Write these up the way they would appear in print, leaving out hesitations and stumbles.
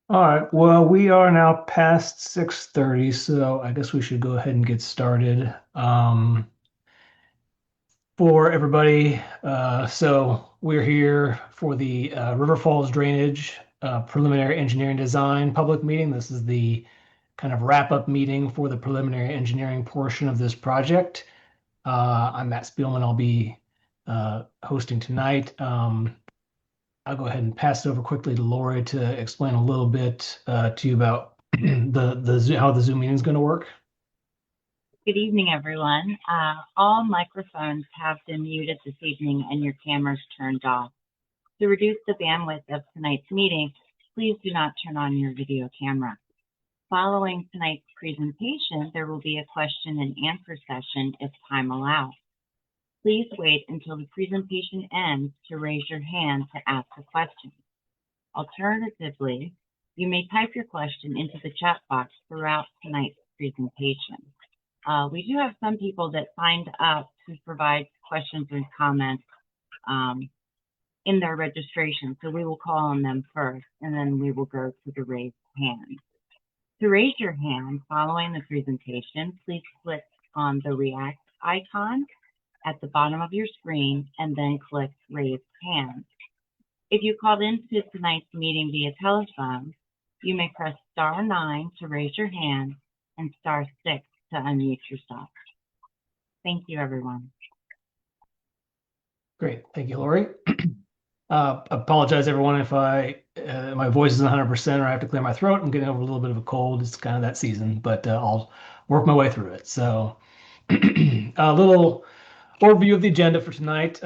All right, well, we are now past 6:30, so I guess we should go ahead and get started. For everybody, so we're here for the River Falls Drainage Preliminary Engineering Design public meeting. This is the kind of wrap-up meeting for the preliminary engineering portion of this project. I'm Matt Spielman. I'll be hosting tonight. I'll go ahead and pass it over quickly to Lori to explain a little bit to you about how the Zoom meeting is going to work. Good evening, everyone. All microphones have been muted this evening and your cameras turned off. To reduce the bandwidth of tonight's meeting, please do not turn on your video camera. Following tonight's presentation, there will be a question and answer session if time allows. Please wait until the presentation ends to raise your hand to ask a question. Alternatively, you may type your question into the chat box throughout tonight's presentation. We do have some people that signed up to provide questions and comments in their registration, so we will call on them first, and then we will go to the raised hand. To raise your hand following the presentation, please click on the React icon at the bottom of your screen and then click Raise Hand. If you called into tonight's meeting via telephone, you may press *9 to raise your hand and *6 to unmute yourself. Thank you, everyone. Great. Thank you, Lori. Apologize, everyone, if my voice isn't 100% or I have to clear my throat. I'm getting over a little bit of a cold. It's kind of that season, but I'll work my way through it. So a little overview of the agenda for tonight.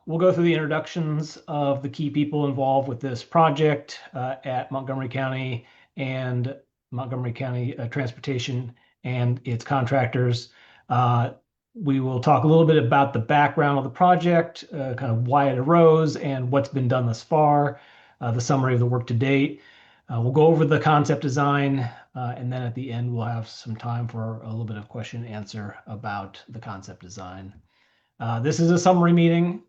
We'll go through the introductions of the key people involved with this project at Montgomery County and Montgomery County Transportation and its contractors. We will talk a little bit about the background of the project, kind of why it arose and what's been done thus far, the summary of the work to date. We'll go over the concept design, and then at the end, we'll have some time for a little bit of question and answer about the concept design. This is a summary meeting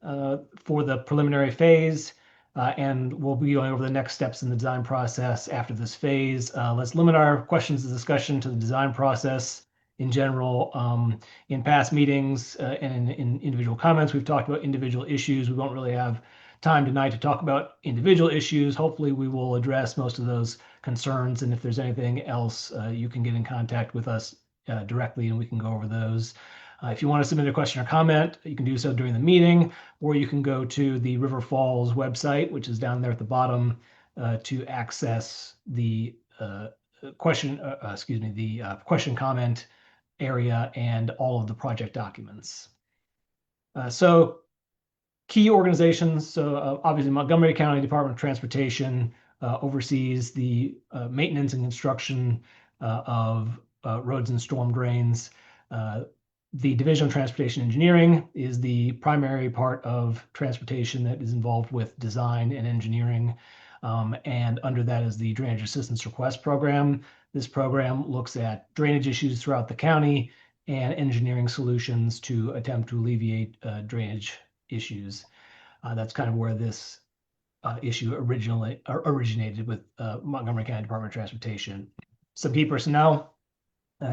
for the preliminary phase, and we'll be going over the next steps in the design process after this phase. Let's limit our questions and discussion to the design process in general. In past meetings and in individual comments, we've talked about individual issues. We won't really have time tonight to talk about individual issues. Hopefully, we will address most of those concerns, and if there's anything else, you can get in contact with us directly, and we can go over those. If you want to submit a question or comment, you can do so during the meeting, or you can go to the River Falls website, which is down there at the bottom, to access the question comment area and all of the project documents. So key organizations, so obviously Montgomery County Department of Transportation oversees the maintenance and construction of roads and storm drains. The Division of Transportation Engineering is the primary part of transportation that is involved with design and engineering. And under that is the Drainage Assistance Request Program. This program looks at drainage issues throughout the county and engineering solutions to attempt to alleviate drainage issues. That's kind of where this issue originated with Montgomery County Department of Transportation. Some key personnel.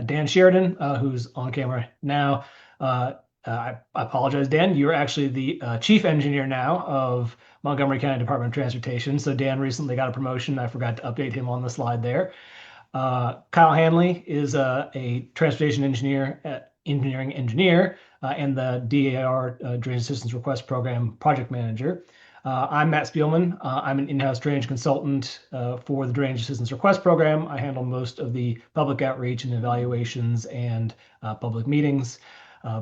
Dan Sheridan, who's on camera now. I apologize, Dan. You're actually the chief engineer now of Montgomery County Department of Transportation. So Dan recently got a promotion. I forgot to update him on the slide there. Kyle Hanley is a transportation engineer, engineering engineer, and the DAR Drainage Assistance Request Program project manager. I'm Matt Spielman. I'm an in-house drainage consultant for the Drainage Assistance Request Program. I handle most of the public outreach and evaluations and public meetings.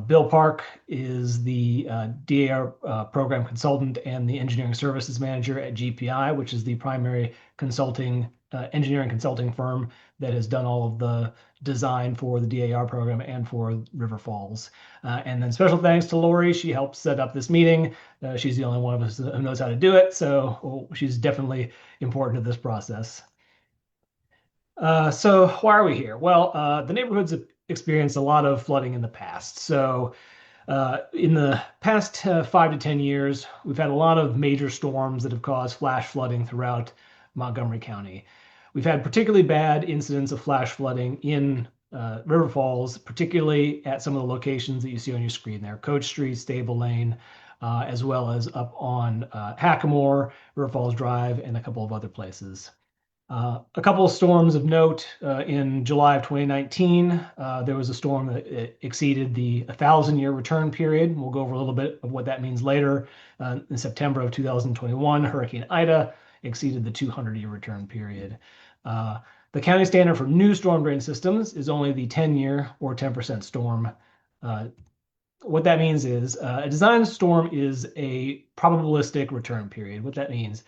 Bill Park is the DAR program consultant and the engineering services manager at GPI, which is the primary engineering consulting firm that has done all of the design for the DAR program and for River Falls. And then special thanks to Lori. She helped set up this meeting. She's the only one of us who knows how to do it, so she's definitely important to this process. So why are we here? Well, the neighborhood's experienced a lot of flooding in the past. So in the past 5 to 10 years, we've had a lot of major storms that have caused flash flooding throughout Montgomery County. We've had particularly bad incidents of flash flooding in River Falls, particularly at some of the locations that you see on your screen there, Coach Street, Stable Lane, as well as up on Hackamore, River Falls Drive, and a couple of other places. A couple of storms of note in July of 2019. There was a storm that exceeded the 1,000-year return period. We'll go over a little bit of what that means later. In September of 2021, Hurricane Ida exceeded the 200-year return period. The county standard for new storm drain systems is only the 10-year or 10% storm. What that means is a design storm is a probabilistic return period. What that means,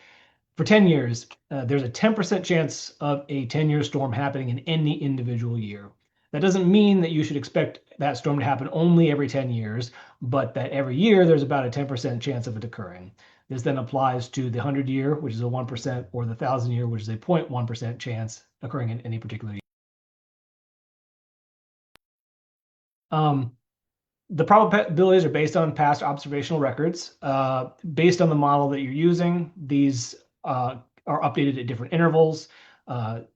for 10 years, there's a 10% chance of a 10-year storm happening in any individual year. That doesn't mean that you should expect that storm to happen only every 10 years, but that every year there's about a 10% chance of it occurring. This then applies to the 100-year, which is a 1%, or the 1,000-year, which is a 0.1% chance occurring in any particular year. The probabilities are based on past observational records. Based on the model that you're using, these are updated at different intervals.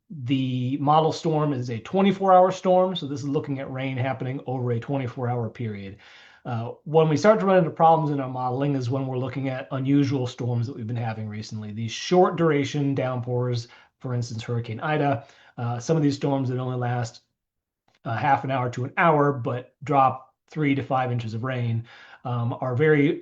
The model storm is a 24-hour storm, so this is looking at rain happening over a 24-hour period. When we start to run into problems in our modeling is when we're looking at unusual storms that we've been having recently. These short duration downpours, for instance, Hurricane Ida, some of these storms that only last half an hour to an hour, but drop 3 to 5 inches of rain, are very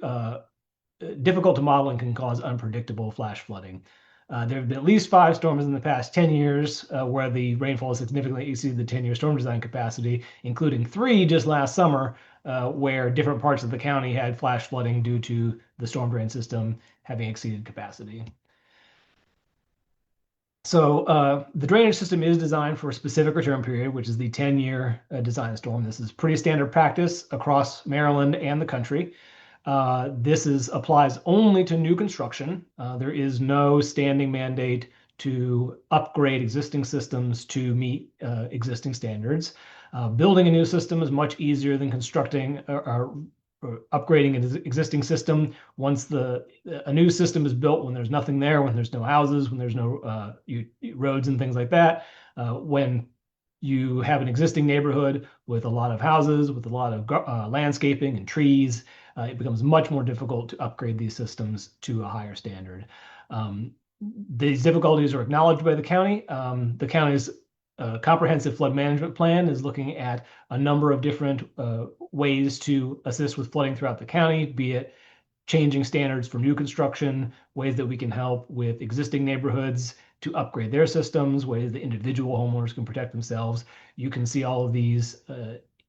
difficult to model and can cause unpredictable flash flooding. There have been at least 5 storms in the past 10 years where the rainfall significantly exceeded the 10-year storm design capacity, including 3 just last summer where different parts of the county had flash flooding due to the storm drain system having exceeded capacity. So the drainage system is designed for a specific return period, which is the 10-year design storm. This is pretty standard practice across Maryland and the country. This applies only to new construction. There is no standing mandate to upgrade existing systems to meet existing standards. Building a new system is much easier than constructing or upgrading an existing system. Once a new system is built, when there's nothing there, when there's no houses, when there's no roads and things like that, when you have an existing neighborhood with a lot of houses, with a lot of landscaping and trees, it becomes much more difficult to upgrade these systems to a higher standard. These difficulties are acknowledged by the county. The county's comprehensive flood management plan is looking at a number of different ways to assist with flooding throughout the county, be it changing standards for new construction, ways that we can help with existing neighborhoods to upgrade their systems, ways that individual homeowners can protect themselves. You can see all of these,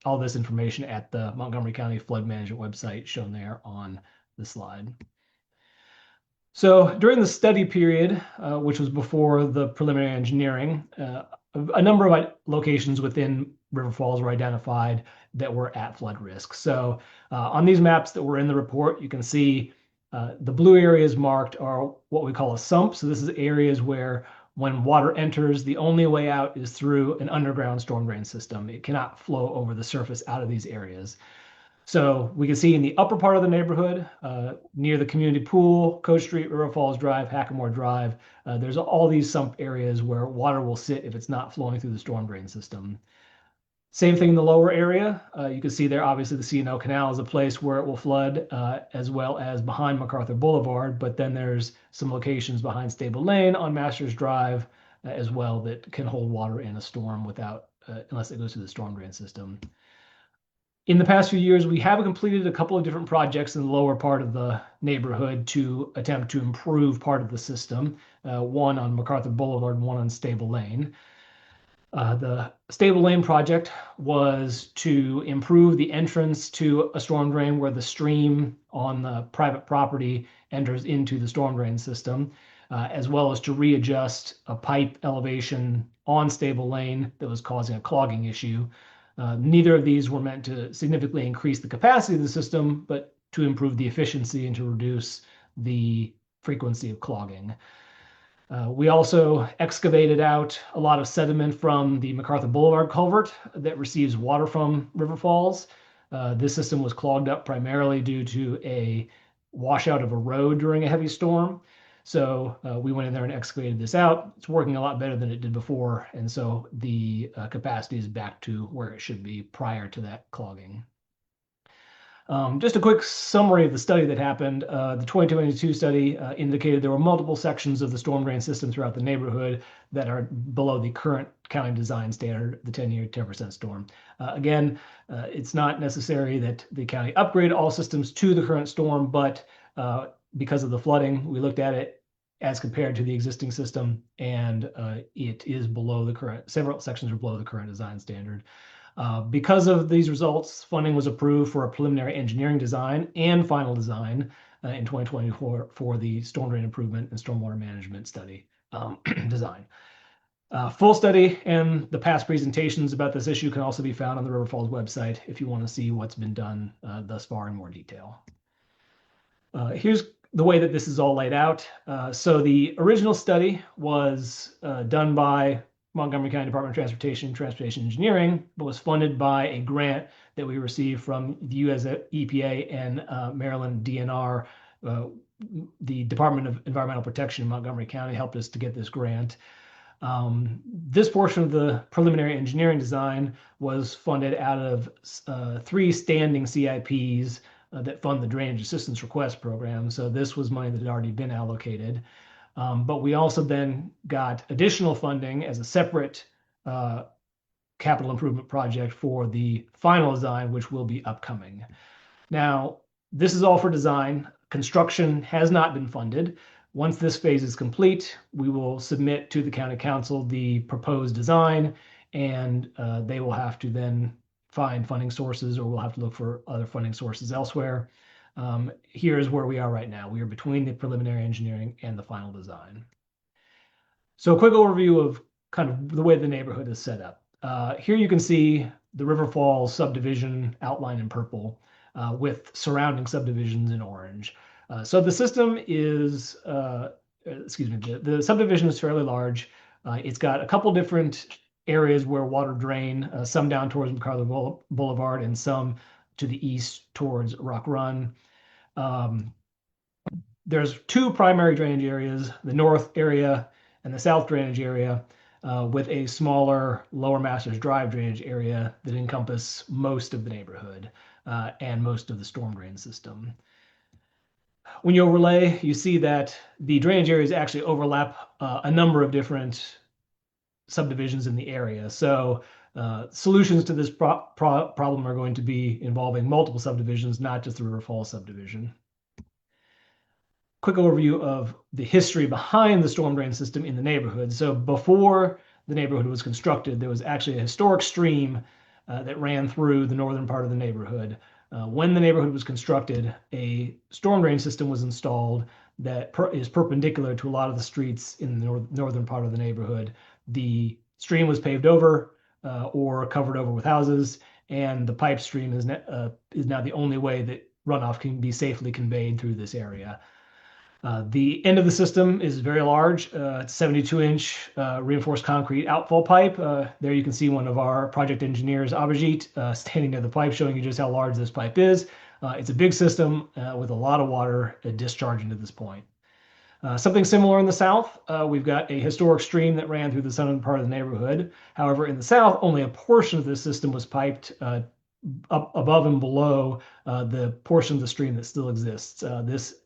all this information at the Montgomery County Flood Management website shown there on the slide. So during the study period, which was before the preliminary engineering, a number of locations within River Falls were identified that were at flood risk. So on these maps that were in the report, you can see the blue areas marked are what we call a sump. So this is areas where when water enters, the only way out is through an underground storm drain system. It cannot flow over the surface out of these areas. So we can see in the upper part of the neighborhood, near the community pool, Coach Street, River Falls Drive, Hackamore Drive, there's all these sump areas where water will sit if it's not flowing through the storm drain system. Same thing in the lower area. You can see there, obviously, the C&O Canal is a place where it will flood, as well as behind MacArthur Boulevard. But then there's some locations behind Stable Lane on Masters Drive as well that can hold water in a storm without, unless it goes through the storm drain system. In the past few years, we have completed a couple of different projects in the lower part of the neighborhood to attempt to improve part of the system, one on MacArthur Boulevard and one on Stable Lane. The Stable Lane project was to improve the entrance to a storm drain where the stream on the private property enters into the storm drain system, as well as to readjust a pipe elevation on Stable Lane that was causing a clogging issue. Neither of these were meant to significantly increase the capacity of the system, but to improve the efficiency and to reduce the frequency of clogging. We also excavated out a lot of sediment from the MacArthur Boulevard culvert that receives water from River Falls. This system was clogged up primarily due to a washout of a road during a heavy storm. So we went in there and excavated this out. It's working a lot better than it did before. And so the capacity is back to where it should be prior to that clogging. Just a quick summary of the study that happened. The 2022 study indicated there were multiple sections of the storm drain system throughout the neighborhood that are below the current county design standard, the 10-year 10% storm. Again, it's not necessary that the county upgrade all systems to the current storm, but because of the flooding, we looked at it as compared to the existing system, and it is below the current, several sections are below the current design standard. Because of these results, funding was approved for a preliminary engineering design and final design in 2024 for the storm drain improvement and stormwater management study design. Full study and the past presentations about this issue can also be found on the River Falls website if you want to see what's been done thus far in more detail. Here's the way that this is all laid out. So the original study was done by Montgomery County Department of Transportation Engineering, but was funded by a grant that we received from the US EPA and Maryland DNR. The Department of Environmental Protection in Montgomery County helped us to get this grant. This portion of the preliminary engineering design was funded out of 3 standing CIPs that fund the Drainage Assistance Request Program. So this was money that had already been allocated. But we also then got additional funding as a separate capital improvement project for the final design, which will be upcoming. Now, this is all for design. Construction has not been funded. Once this phase is complete, we will submit to the county council the proposed design, and they will have to then find funding sources, or we'll have to look for other funding sources elsewhere. Here's where we are right now. We are between the preliminary engineering and the final design. So a quick overview of kind of the way the neighborhood is set up. Here you can see the River Falls subdivision outlined in purple with surrounding subdivisions in orange. So the system is, the subdivision is fairly large. It's got a couple different areas where water drain, some down towards MacArthur Boulevard and some to the east towards Rock Run. There's 2 primary drainage areas, the north area and the south drainage area, with a smaller Lower Masters Drive drainage area that encompass most of the neighborhood and most of the storm drain system. When you overlay, you see that the drainage areas actually overlap a number of different subdivisions in the area. So solutions to this problem are going to be involving multiple subdivisions, not just the River Falls subdivision. Quick overview of the history behind the storm drain system in the neighborhood. So before the neighborhood was constructed, there was actually a historic stream that ran through the northern part of the neighborhood. When the neighborhood was constructed, a storm drain system was installed that is perpendicular to a lot of the streets in the northern part of the neighborhood. The stream was paved over or covered over with houses, and the pipe stream is now the only way that runoff can be safely conveyed through this area. The end of the system is very large. It's 72-inch reinforced concrete outfall pipe. There you can see one of our project engineers, Abhijit, standing near the pipe, showing you just how large this pipe is. It's a big system with a lot of water discharging to this point. Something similar in the south, we've got a historic stream that ran through the southern part of the neighborhood. However, in the south, only a portion of this system was piped up above and below the portion of the stream that still exists. This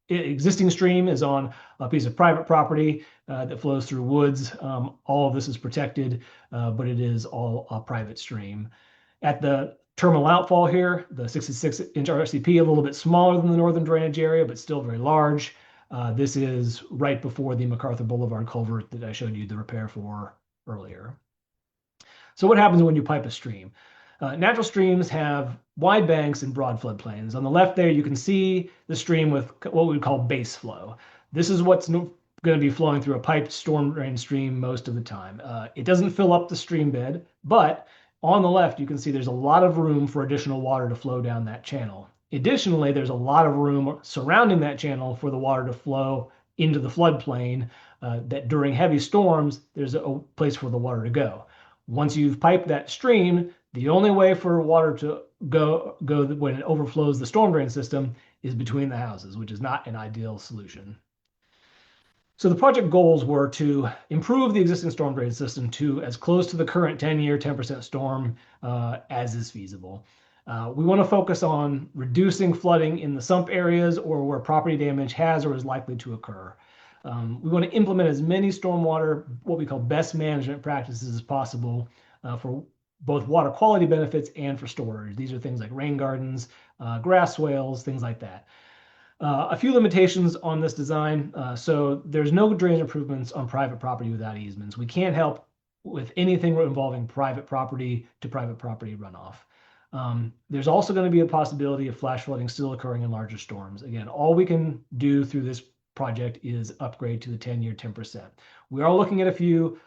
existing stream is on a piece of private property that flows through woods. All of this is protected, but it is all a private stream. At the terminal outfall here, the 66-inch RCP, a little bit smaller than the northern drainage area, but still very large. This is right before the MacArthur Boulevard culvert that I showed you the repair for earlier. So what happens when you pipe a stream? Natural streams have wide banks and broad floodplains. On the left there, you can see the stream with what we would call base flow. This is what's going to be flowing through a piped storm drain stream most of the time. It doesn't fill up the stream bed, but on the left, you can see there's a lot of room for additional water to flow down that channel. Additionally, there's a lot of room surrounding that channel for the water to flow into the floodplain, that during heavy storms, there's a place for the water to go. Once you've piped that stream, the only way for water to go when it overflows the storm drain system is between the houses, which is not an ideal solution. So the project goals were to improve the existing storm drain system to as close to the current 10-year 10% storm as is feasible. We want to focus on reducing flooding in the sump areas or where property damage has or is likely to occur. We want to implement as many stormwater, what we call best management practices as possible for both water quality benefits and for storage. These are things like rain gardens, grass swales, things like that. A few limitations on this design. So there's no drainage improvements on private property without easements. We can't help with anything involving private property to private property runoff. There's also going to be a possibility of flash flooding still occurring in larger storms. Again, all we can do through this project is upgrade to the 10-year 10%. We are looking at a few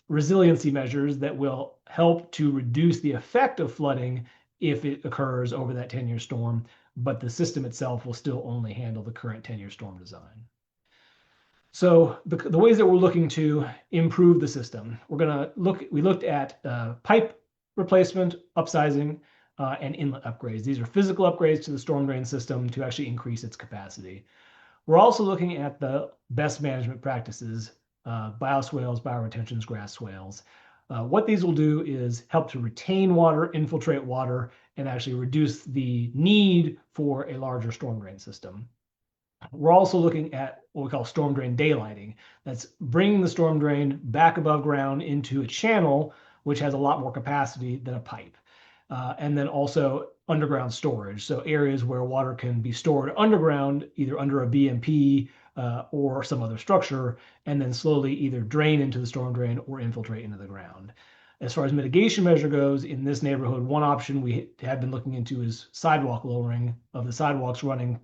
resiliency measures that will help to reduce the effect of flooding if it occurs over that 10-year storm, but the system itself will still only handle the current 10-year storm design. So the ways that we're looking to improve the system, we looked at pipe replacement, upsizing, and inlet upgrades. These are physical upgrades to the storm drain system to actually increase its capacity. We're also looking at the best management practices, bioswales, bioretentions, grass swales. What these will do is help to retain water, infiltrate water, and actually reduce the need for a larger storm drain system. We're also looking at what we call storm drain daylighting. That's bringing the storm drain back above ground into a channel, which has a lot more capacity than a pipe. And then also underground storage. So areas where water can be stored underground, either under a BMP or some other structure, and then slowly either drain into the storm drain or infiltrate into the ground. As far as mitigation measure goes, in this neighborhood, one option we have been looking into is sidewalk lowering of the sidewalks running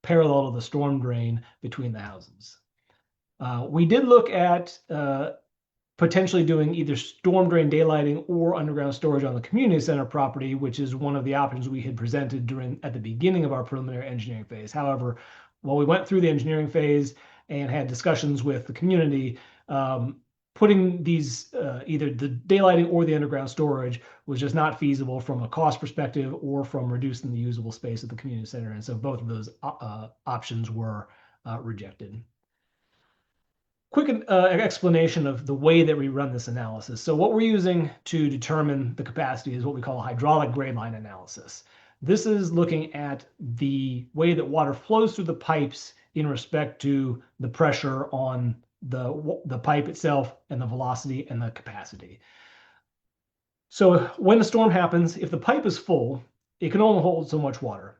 parallel to the storm drain between the houses. We did look at potentially doing either storm drain daylighting or underground storage on the community center property, which is one of the options we had presented at the beginning of our preliminary engineering phase. However, while we went through the engineering phase and had discussions with the community, putting these either the daylighting or the underground storage was just not feasible from a cost perspective or from reducing the usable space at the community center. And so both of those options were rejected. Quick explanation of the way that we run this analysis. So what we're using to determine the capacity is what we call a hydraulic grade line analysis. This is looking at the way that water flows through the pipes in respect to the pressure on the pipe itself and the velocity and the capacity. So when the storm happens, if the pipe is full, it can only hold so much water.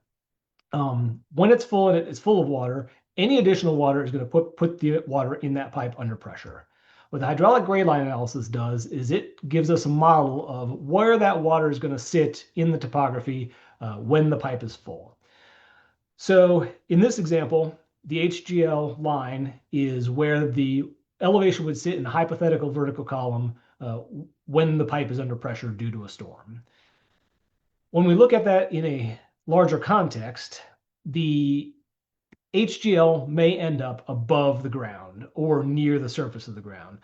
When it's full and it's full of water, any additional water is going to put the water in that pipe under pressure. What the hydraulic grade line analysis does is it gives us a model of where that water is going to sit in the topography when the pipe is full. So in this example, the HGL line is where the elevation would sit in a hypothetical vertical column when the pipe is under pressure due to a storm. When we look at that in a larger context, the HGL may end up above the ground or near the surface of the ground.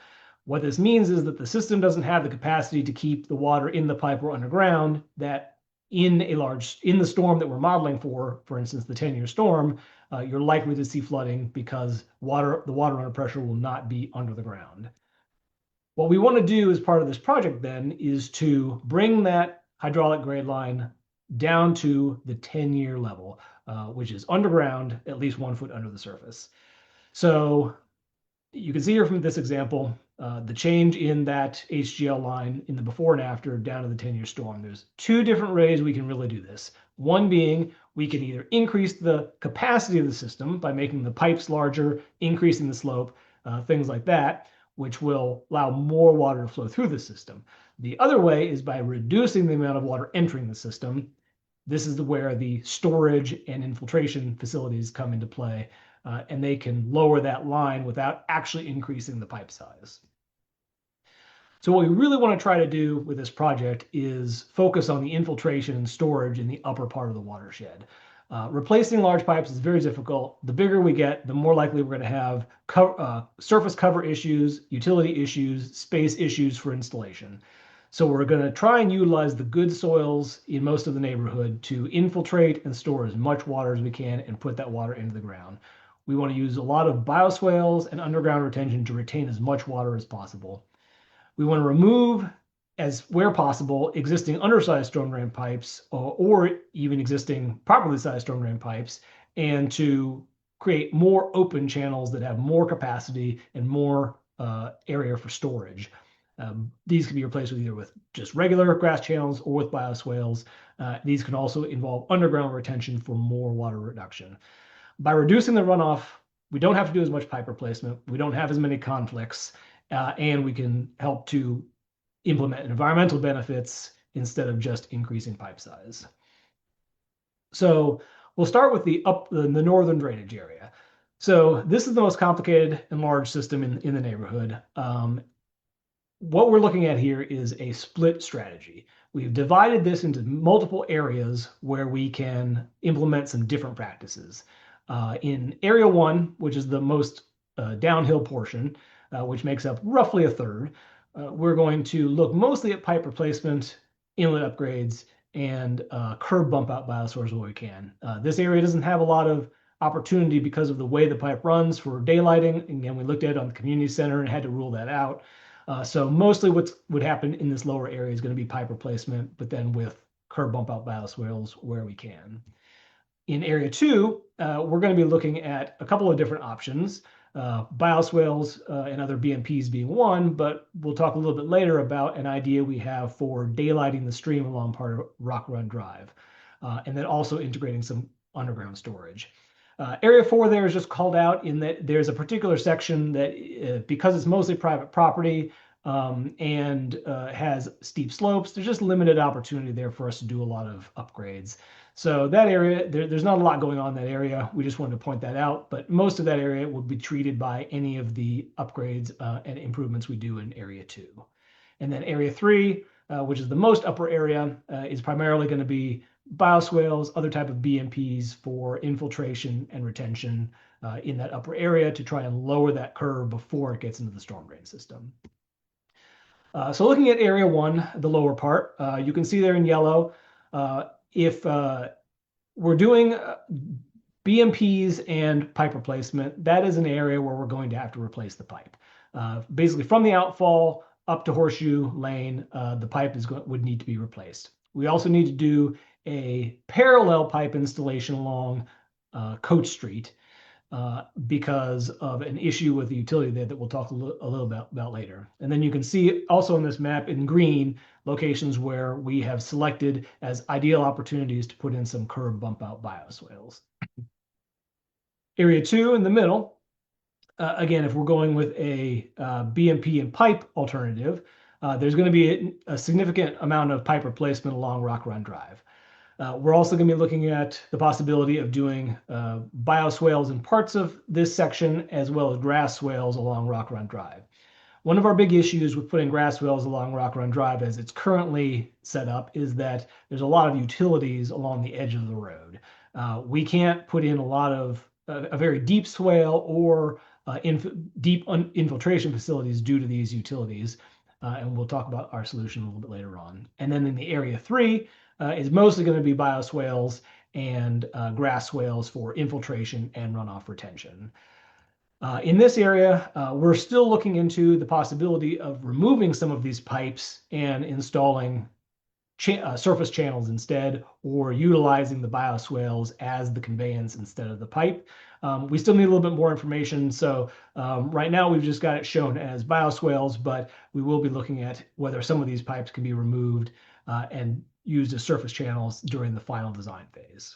What this means is that the system doesn't have the capacity to keep the water in the pipe or underground, that in the storm that we're modeling for instance, the 10-year storm, you're likely to see flooding because the water under pressure will not be under the ground. What we want to do as part of this project then is to bring that hydraulic grade line down to the 10-year level, which is underground, at least 1 foot under the surface. So you can see here from this example, the change in that HGL line in the before and after down to the 10-year storm. There's two different ways we can really do this. One being we can either increase the capacity of the system by making the pipes larger, increasing the slope, things like that, which will allow more water to flow through the system. The other way is by reducing the amount of water entering the system. This is where the storage and infiltration facilities come into play, and they can lower that line without actually increasing the pipe size. So what we really want to try to do with this project is focus on the infiltration and storage in the upper part of the watershed. Replacing large pipes is very difficult. The bigger we get, the more likely we're going to have surface cover issues, utility issues, space issues for installation. So we're going to try and utilize the good soils in most of the neighborhood to infiltrate and store as much water as we can and put that water into the ground. We want to use a lot of bioswales and underground retention to retain as much water as possible. We want to remove, as where possible, existing undersized storm drain pipes or even existing properly sized storm drain pipes, and to create more open channels that have more capacity and more area for storage. These can be replaced with either with just regular grass channels or with bioswales. These can also involve underground retention for more water reduction. By reducing the runoff, we don't have to do as much pipe replacement. We don't have as many conflicts, and we can help to implement environmental benefits instead of just increasing pipe size. So we'll start with the northern drainage area. So this is the most complicated and large system in the neighborhood. What we're looking at here is a split strategy. We've divided this into multiple areas where we can implement some different practices. In area 1, which is the most downhill portion, which makes up roughly a third, we're going to look mostly at pipe replacement, inlet upgrades, and curb bump out bioswales where we can. This area doesn't have a lot of opportunity because of the way the pipe runs for daylighting. Again, we looked at it on the community center and had to rule that out. So mostly what would happen in this lower area is going to be pipe replacement, but then with curb bump out bioswales where we can. In area 2, we're going to be looking at a couple of different options, bioswales and other BMPs being one, but we'll talk a little bit later about an idea we have for daylighting the stream along part of Rock Run Drive, and then also integrating some underground storage. Area 4 there is just called out in that there's a particular section that, because it's mostly private property and has steep slopes, there's just limited opportunity there for us to do a lot of upgrades. So that area, there's not a lot going on in that area. We just wanted to point that out, but most of that area will be treated by any of the upgrades and improvements we do in area 2. And then area 3, which is the most upper area, is primarily going to be bioswales, other type of BMPs for infiltration and retention in that upper area to try and lower that curve before it gets into the storm drain system. So looking at area 1, the lower part, you can see there in yellow, if we're doing BMPs and pipe replacement, that is an area where we're going to have to replace the pipe. Basically from the outfall up to Horseshoe Lane, the pipe would need to be replaced. We also need to do a parallel pipe installation along Coach Street because of an issue with the utility there that we'll talk a little about later. And then you can see also on this map in green locations where we have selected as ideal opportunities to put in some curb bump out bioswales. Area 2 in the middle, again, if we're going with a BMP and pipe alternative, there's going to be a significant amount of pipe replacement along Rock Run Drive. We're also going to be looking at the possibility of doing bioswales in parts of this section, as well as grass swales along Rock Run Drive. One of our big issues with putting grass swales along Rock Run Drive as it's currently set up is that there's a lot of utilities along the edge of the road. We can't put in a lot of a very deep swale or deep infiltration facilities due to these utilities. And we'll talk about our solution a little bit later on. And then in the area 3 is mostly going to be bioswales and grass swales for infiltration and runoff retention. In this area, we're still looking into the possibility of removing some of these pipes and installing surface channels instead, or utilizing the bioswales as the conveyance instead of the pipe. We still need a little bit more information. So right now we've just got it shown as bioswales, but we will be looking at whether some of these pipes can be removed and used as surface channels during the final design phase.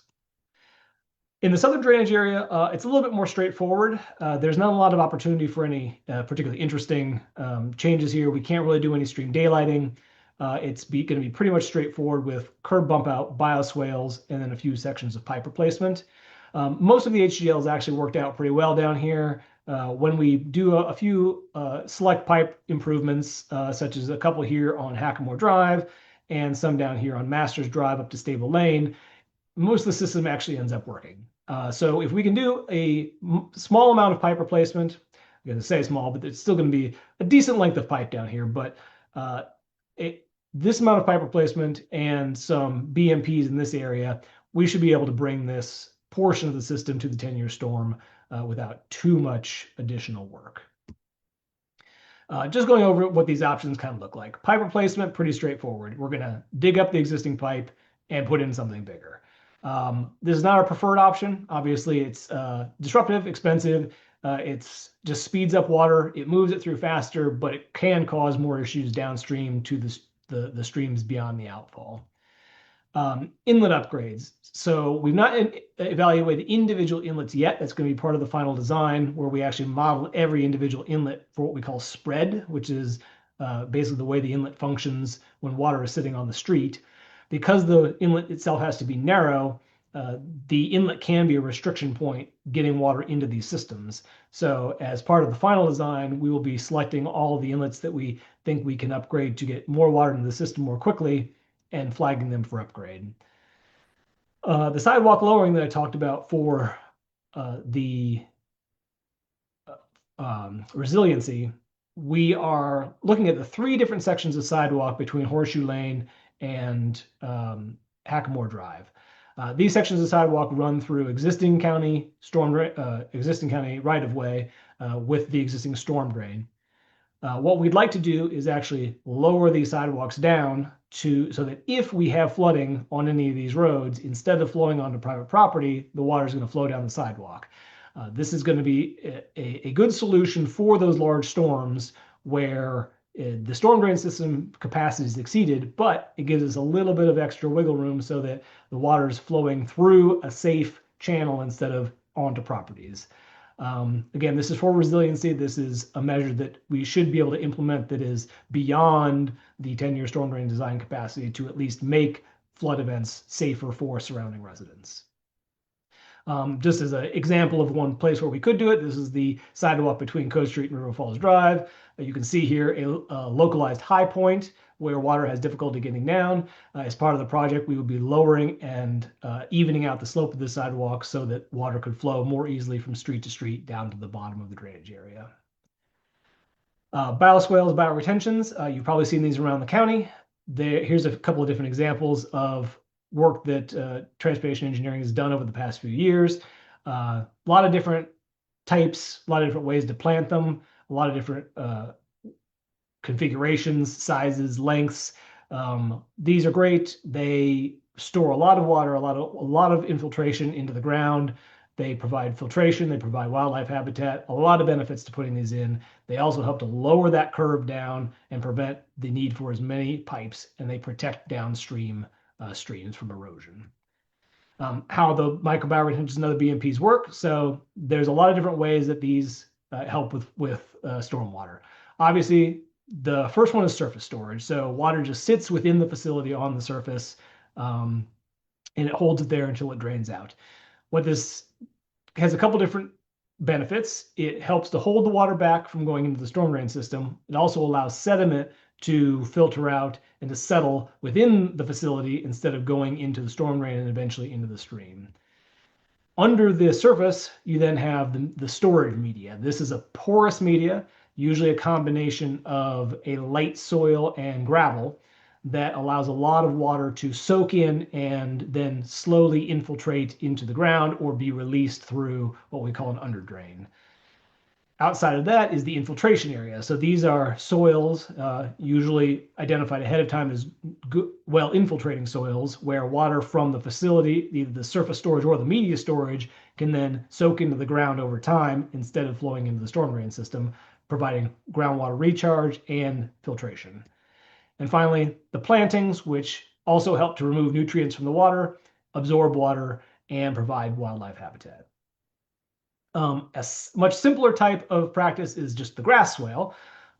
In the southern drainage area, it's a little bit more straightforward. There's not a lot of opportunity for any particularly interesting changes here. We can't really do any stream daylighting. It's going to be pretty much straightforward with curb bump out, bioswales, and then a few sections of pipe replacement. Most of the HGLs actually worked out pretty well down here. When we do a few select pipe improvements, such as a couple here on Hackamore Drive and some down here on Masters Drive up to Stable Lane, most of the system actually ends up working. So if we can do a small amount of pipe replacement, I'm going to say small, but it's still going to be a decent length of pipe down here. But this amount of pipe replacement and some BMPs in this area, we should be able to bring this portion of the system to the 10-year storm without too much additional work. Just going over what these options kind of look like. Pipe replacement, pretty straightforward. We're going to dig up the existing pipe and put in something bigger. This is not our preferred option. Obviously, it's disruptive, expensive. It's just speeds up water. It moves it through faster, but it can cause more issues downstream to the streams beyond the outfall. Inlet upgrades. So we've not evaluated individual inlets yet. That's going to be part of the final design where we actually model every individual inlet for what we call spread, which is basically the way the inlet functions when water is sitting on the street. Because the inlet itself has to be narrow, the inlet can be a restriction point getting water into these systems. So as part of the final design, we will be selecting all the inlets that we think we can upgrade to get more water into the system more quickly and flagging them for upgrade. The sidewalk lowering that I talked about for the resiliency, we are looking at the 3 different sections of sidewalk between Horseshoe Lane and Hackamore Drive. These sections of sidewalk run through existing county right-of-way with the existing storm drain. What we'd like to do is actually lower these sidewalks down so that if we have flooding on any of these roads, instead of flowing onto private property, the water is going to flow down the sidewalk. This is going to be a good solution for those large storms where the storm drain system capacity is exceeded, but it gives us a little bit of extra wiggle room so that the water is flowing through a safe channel instead of onto properties. Again, this is for resiliency. This is a measure that we should be able to implement that is beyond the 10-year storm drain design capacity to at least make flood events safer for surrounding residents. Just as an example of one place where we could do it, this is the sidewalk between Code Street and River Falls Drive. You can see here a localized high point where water has difficulty getting down. As part of the project, we would be lowering and evening out the slope of the sidewalk so that water could flow more easily from street to street down to the bottom of the drainage area. Bioswales, bioretentions, you've probably seen these around the county. Here's a couple of different examples of work that transportation engineering has done over the past few years. A lot of different types, a lot of different ways to plant them, a lot of different configurations, sizes, lengths. These are great. They store a lot of water, a lot of infiltration into the ground. They provide filtration. They provide wildlife habitat. A lot of benefits to putting these in. They also help to lower that curve down and prevent the need for as many pipes, and they protect downstream streams from erosion. How the microbioretentions and other BMPs work. So there's a lot of different ways that these help with stormwater. Obviously, the first one is surface storage. So water just sits within the facility on the surface, and it holds it there until it drains out. What this has a couple different benefits. It helps to hold the water back from going into the storm drain system. It also allows sediment to filter out and to settle within the facility instead of going into the storm drain and eventually into the stream. Under the surface, you then have the storage media. This is a porous media, usually a combination of a light soil and gravel that allows a lot of water to soak in and then slowly infiltrate into the ground or be released through what we call an underdrain. Outside of that is the infiltration area. So these are soils, usually identified ahead of time as well infiltrating soils, where water from the facility, either the surface storage or the media storage, can then soak into the ground over time instead of flowing into the storm drain system, providing groundwater recharge and filtration. And finally, the plantings, which also help to remove nutrients from the water, absorb water, and provide wildlife habitat. A much simpler type of practice is just the grass swale.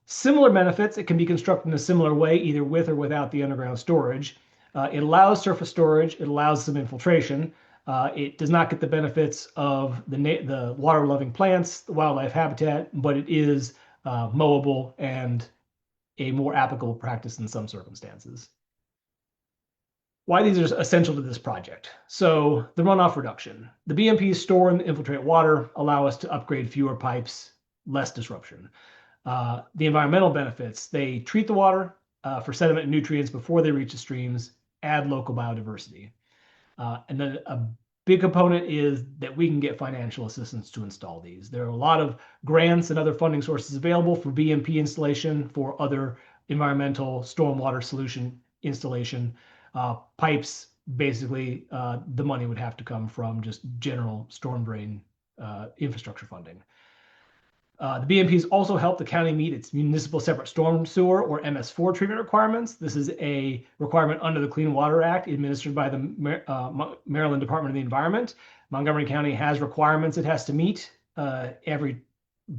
Similar benefits, it can be constructed in a similar way, either with or without the underground storage. It allows surface storage, it allows some infiltration. It does not get the benefits of the water-loving plants, the wildlife habitat, but it is mowable and a more applicable practice in some circumstances. Why these are essential to this project. So the runoff reduction. The BMPs store and infiltrate water, allow us to upgrade fewer pipes, less disruption. The environmental benefits. They treat the water for sediment and nutrients before they reach the streams, add local biodiversity. And then a big component is that we can get financial assistance to install these. There are a lot of grants and other funding sources available for BMP installation, for other environmental stormwater solution installation. Pipes, basically, the money would have to come from just general storm drain infrastructure funding. The BMPs also help the county meet its municipal separate storm sewer or MS4 treatment requirements. This is a requirement under the Clean Water Act administered by the Maryland Department of the Environment. Montgomery County has requirements it has to meet every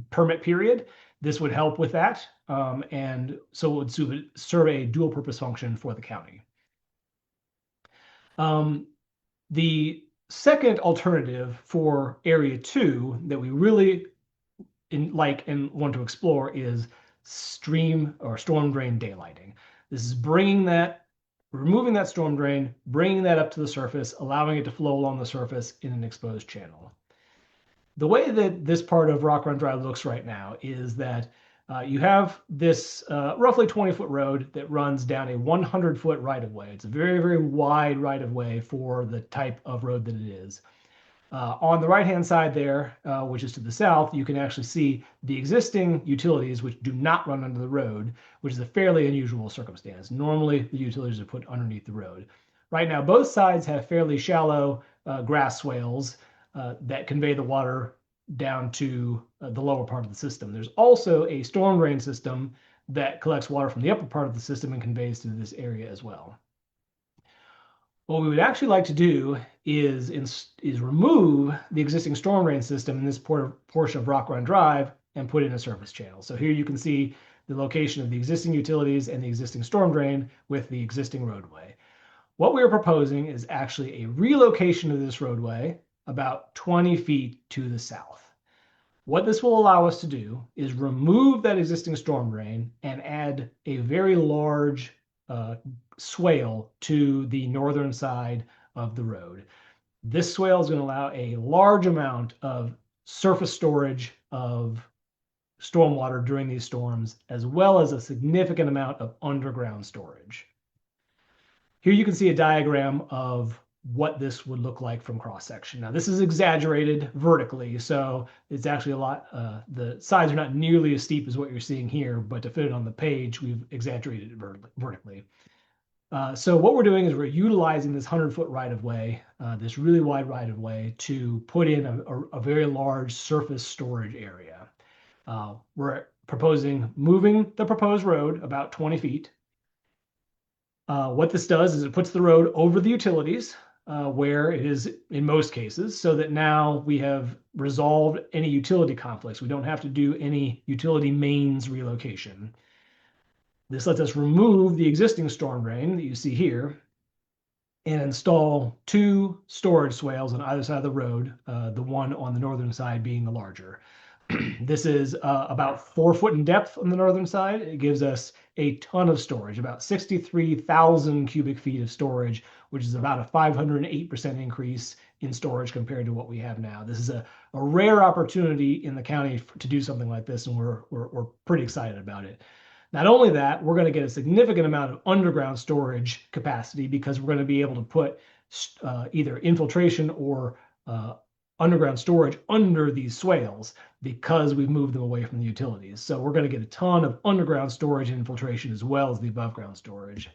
permit period. This would help with that, and so it would serve a dual purpose function for the county. The second alternative for Area 2 that we really like and want to explore is stream or storm drain daylighting. This is removing that storm drain, bringing that up to the surface, allowing it to flow along the surface in an exposed channel. The way that this part of Rock Run Drive looks right now is that you have this roughly 20-foot road that runs down a 100-foot right-of-way. It's a very, very wide right-of-way for the type of road that it is. On the right-hand side there, which is to the south, you can actually see the existing utilities which do not run under the road, which is a fairly unusual circumstance. Normally, the utilities are put underneath the road. Right now, both sides have fairly shallow grass swales that convey the water down to the lower part of the system. There's also a storm drain system that collects water from the upper part of the system and conveys to this area as well. What we would actually like to do is remove the existing storm drain system in this portion of Rock Run Drive and put in a surface channel. So here you can see the location of the existing utilities and the existing storm drain with the existing roadway. What we are proposing is actually a relocation of this roadway about 20 feet to the south. What this will allow us to do is remove that existing storm drain and add a very large swale to the northern side of the road. This swale is going to allow a large amount of surface storage of stormwater during these storms, as well as a significant amount of underground storage. Here you can see a diagram of what this would look like from cross section. Now this is exaggerated vertically, so it's actually a lot, the sides are not nearly as steep as what you're seeing here, but to fit it on the page, we've exaggerated it vertically. So what we're doing is we're utilizing this 100-foot right-of-way, this really wide right-of-way, to put in a very large surface storage area. We're proposing moving the proposed road about 20 feet. What this does is it puts the road over the utilities, where it is in most cases, so that now we have resolved any utility conflicts. We don't have to do any utility mains relocation. This lets us remove the existing storm drain that you see here and install two storage swales on either side of the road, the one on the northern side being the larger. This is about 4 foot in depth on the northern side. It gives us a ton of storage, about 63,000 cubic feet of storage, which is about a 508% increase in storage compared to what we have now. This is a rare opportunity in the county to do something like this, and we're pretty excited about it. Not only that, we're going to get a significant amount of underground storage capacity because we're going to be able to put either infiltration or underground storage under these swales because we've moved them away from the utilities. So we're going to get a ton of underground storage and infiltration as well as the above ground storage.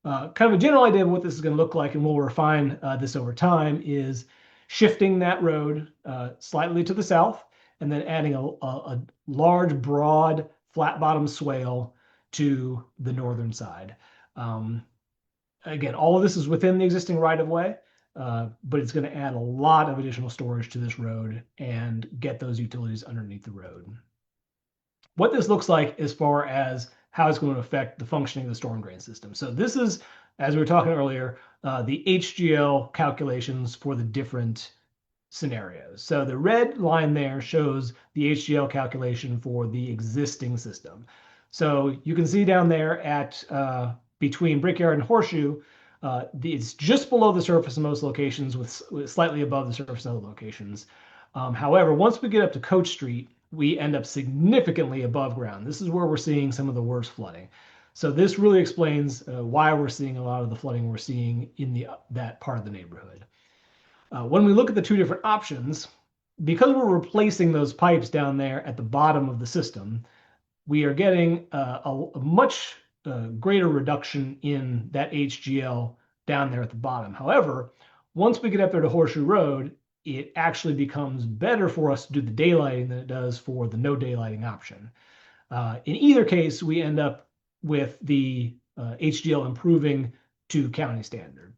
Kind of a general idea of what this is going to look like, and we'll refine this over time, is shifting that road slightly to the south and then adding a large, broad, flat bottom swale to the northern side. Again, all of this is within the existing right-of-way, but it's going to add a lot of additional storage to this road and get those utilities underneath the road. What this looks like as far as how it's going to affect the functioning of the storm drain system. So this is, as we were talking earlier, the HGL calculations for the different scenarios. So the red line there shows the HGL calculation for the existing system. So you can see down there at between Brickyard and Horseshoe, it's just below the surface in most locations with slightly above the surface in other locations. However, once we get up to Coach Street, we end up significantly above ground. This is where we're seeing some of the worst flooding. So this really explains why we're seeing a lot of the flooding we're seeing in that part of the neighborhood. When we look at the two different options, because we're replacing those pipes down there at the bottom of the system, we are getting a much greater reduction in that HGL down there at the bottom. However, once we get up there to Horseshoe Road, it actually becomes better for us to do the daylighting than it does for the no daylighting option. In either case, we end up with the HGL improving to county standard.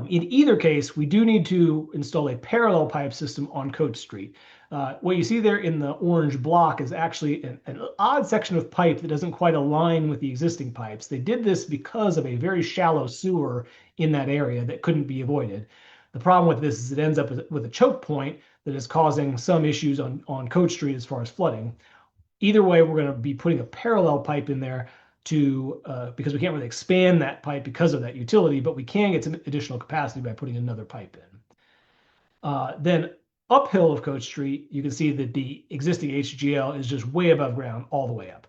In either case, we do need to install a parallel pipe system on Coach Street. What you see there in the orange block is actually an odd section of pipe that doesn't quite align with the existing pipes. They did this because of a very shallow sewer in that area that couldn't be avoided. The problem with this is it ends up with a choke point that is causing some issues on Coach Street as far as flooding. Either way, we're going to be putting a parallel pipe in there to because we can't really expand that pipe because of that utility, but we can get some additional capacity by putting another pipe in. Then uphill of Coach Street, you can see that the existing HGL is just way above ground all the way up.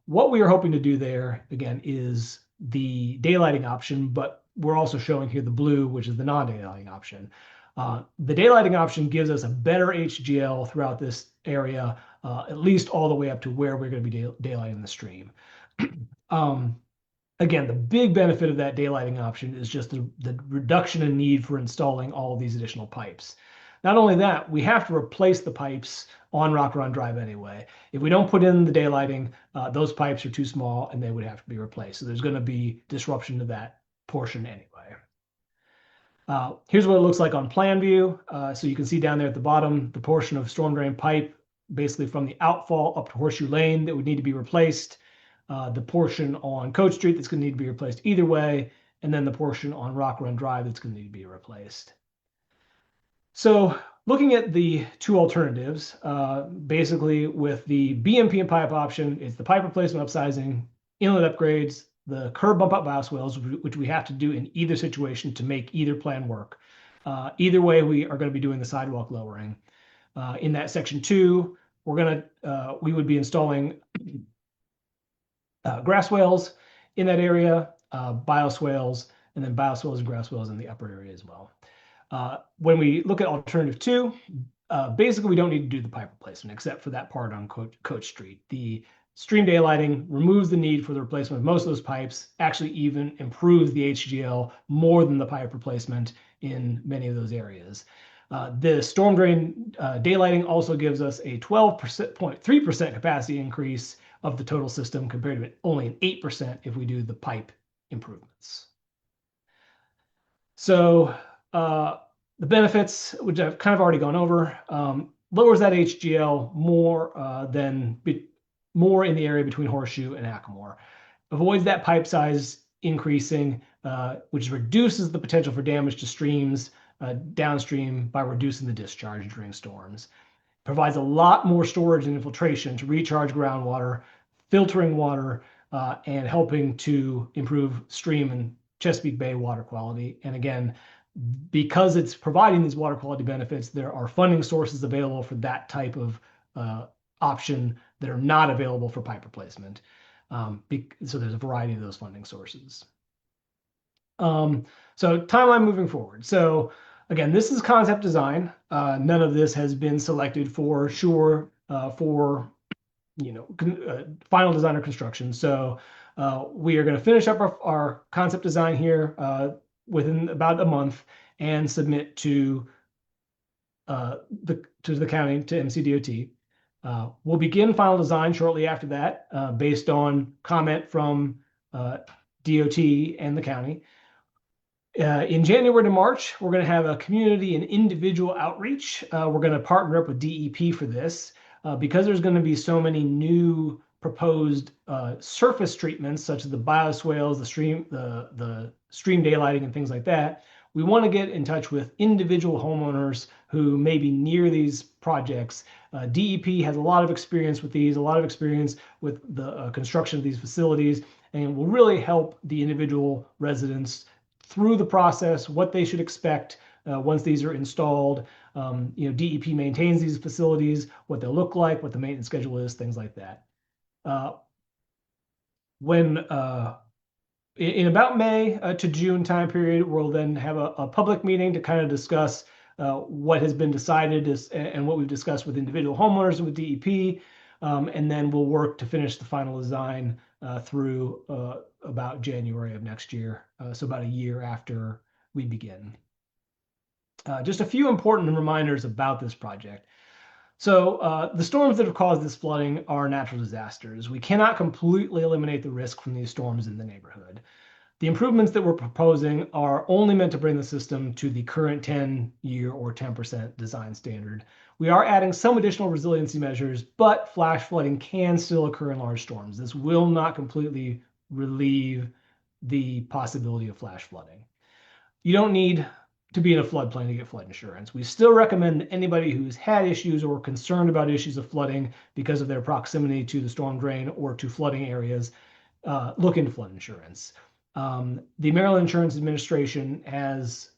What we are hoping to do there, again, is the daylighting option, but we're also showing here the blue, which is the non-daylighting option. The daylighting option gives us a better HGL throughout this area, at least all the way up to where we're going to be daylighting the stream. Again, the big benefit of that daylighting option is just the reduction in need for installing all of these additional pipes. Not only that, we have to replace the pipes on Rock Run Drive anyway. If we don't put in the daylighting, those pipes are too small and they would have to be replaced. So there's going to be disruption to that portion anyway. Here's what it looks like on plan view. So you can see down there at the bottom, the portion of storm drain pipe, basically from the outfall up to Horseshoe Lane that would need to be replaced. The portion on Coach Street that's going to need to be replaced either way, and then the portion on Rock Run Drive that's going to need to be replaced. So looking at the two alternatives, basically with the BMP and pipe option, it's the pipe replacement upsizing, inlet upgrades, the curb bump out bioswales, which we have to do in either situation to make either plan work. Either way, we are going to be doing the sidewalk lowering. In that section 2, we would be installing grass swales in that area, bioswales, and then bioswales and grass swales in the upper area as well. When we look at alternative 2, basically we don't need to do the pipe replacement except for that part on Coach Street. The stream daylighting removes the need for the replacement of most of those pipes, actually even improves the HGL more than the pipe replacement in many of those areas. The storm drain daylighting also gives us a 12.3% capacity increase of the total system compared to only an 8% if we do the pipe improvements. So the benefits, which I've kind of already gone over, lowers that HGL more in the area between Horseshoe and Acamore. Avoids that pipe size increasing, which reduces the potential for damage to streams downstream by reducing the discharge during storms. Provides a lot more storage and infiltration to recharge groundwater, filtering water, and helping to improve stream and Chesapeake Bay water quality. And again, because it's providing these water quality benefits, there are funding sources available for that type of option that are not available for pipe replacement. So there's a variety of those funding sources. So timeline moving forward. So again, this is concept design. None of this has been selected for sure for final design or construction. So we are going to finish up our concept design here within about a month and submit to the county, to MCDOT. We'll begin final design shortly after that, based on comment from DOT and the county. In January to March, we're going to have a community and individual outreach. We're going to partner up with DEP for this because there's going to be so many new proposed surface treatments, such as the bioswales, the stream daylighting, and things like that. We want to get in touch with individual homeowners who may be near these projects. DEP has a lot of experience with these, a lot of experience with the construction of these facilities, and will really help the individual residents through the process, what they should expect once these are installed. DEP maintains these facilities, what they'll look like, what the maintenance schedule is, things like that. When in about May to June time period, we'll then have a public meeting to kind of discuss what has been decided and what we've discussed with individual homeowners and with DEP. And then we'll work to finish the final design through about January of next year. So about a year after we begin. Just a few important reminders about this project. So the storms that have caused this flooding are natural disasters. We cannot completely eliminate the risk from these storms in the neighborhood. The improvements that we're proposing are only meant to bring the system to the current 10-year or 10% design standard. We are adding some additional resiliency measures, but flash flooding can still occur in large storms. This will not completely relieve the possibility of flash flooding. You don't need to be in a floodplain to get flood insurance. We still recommend that anybody who's had issues or concerned about issues of flooding because of their proximity to the storm drain or to flooding areas look into flood insurance. The Maryland Insurance Administration has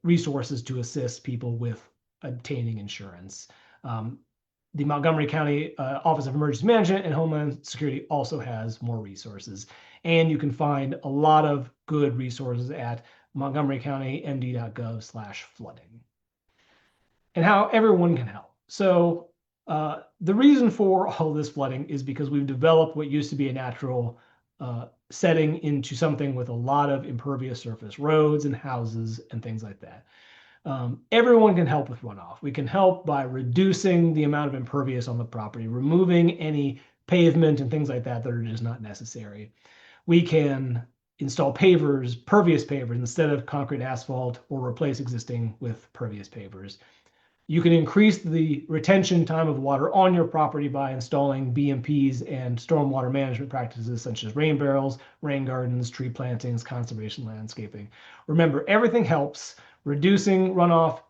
resources to assist people with obtaining insurance. The Montgomery County Office of Emergency Management and Homeland Security also has more resources. And you can find a lot of good resources at montgomerycountymd.gov/flooding. And how everyone can help. So the reason for all this flooding is because we've developed what used to be a natural setting into something with a lot of impervious surface, roads and houses and things like that. Everyone can help with runoff. We can help by reducing the amount of impervious on the property, removing any pavement and things like that that are just not necessary. We can install pavers, pervious pavers, instead of concrete asphalt, or replace existing with pervious pavers. You can increase the retention time of water on your property by installing BMPs and stormwater management practices such as rain barrels, rain gardens, tree plantings, conservation landscaping. Remember, everything helps. Reducing runoff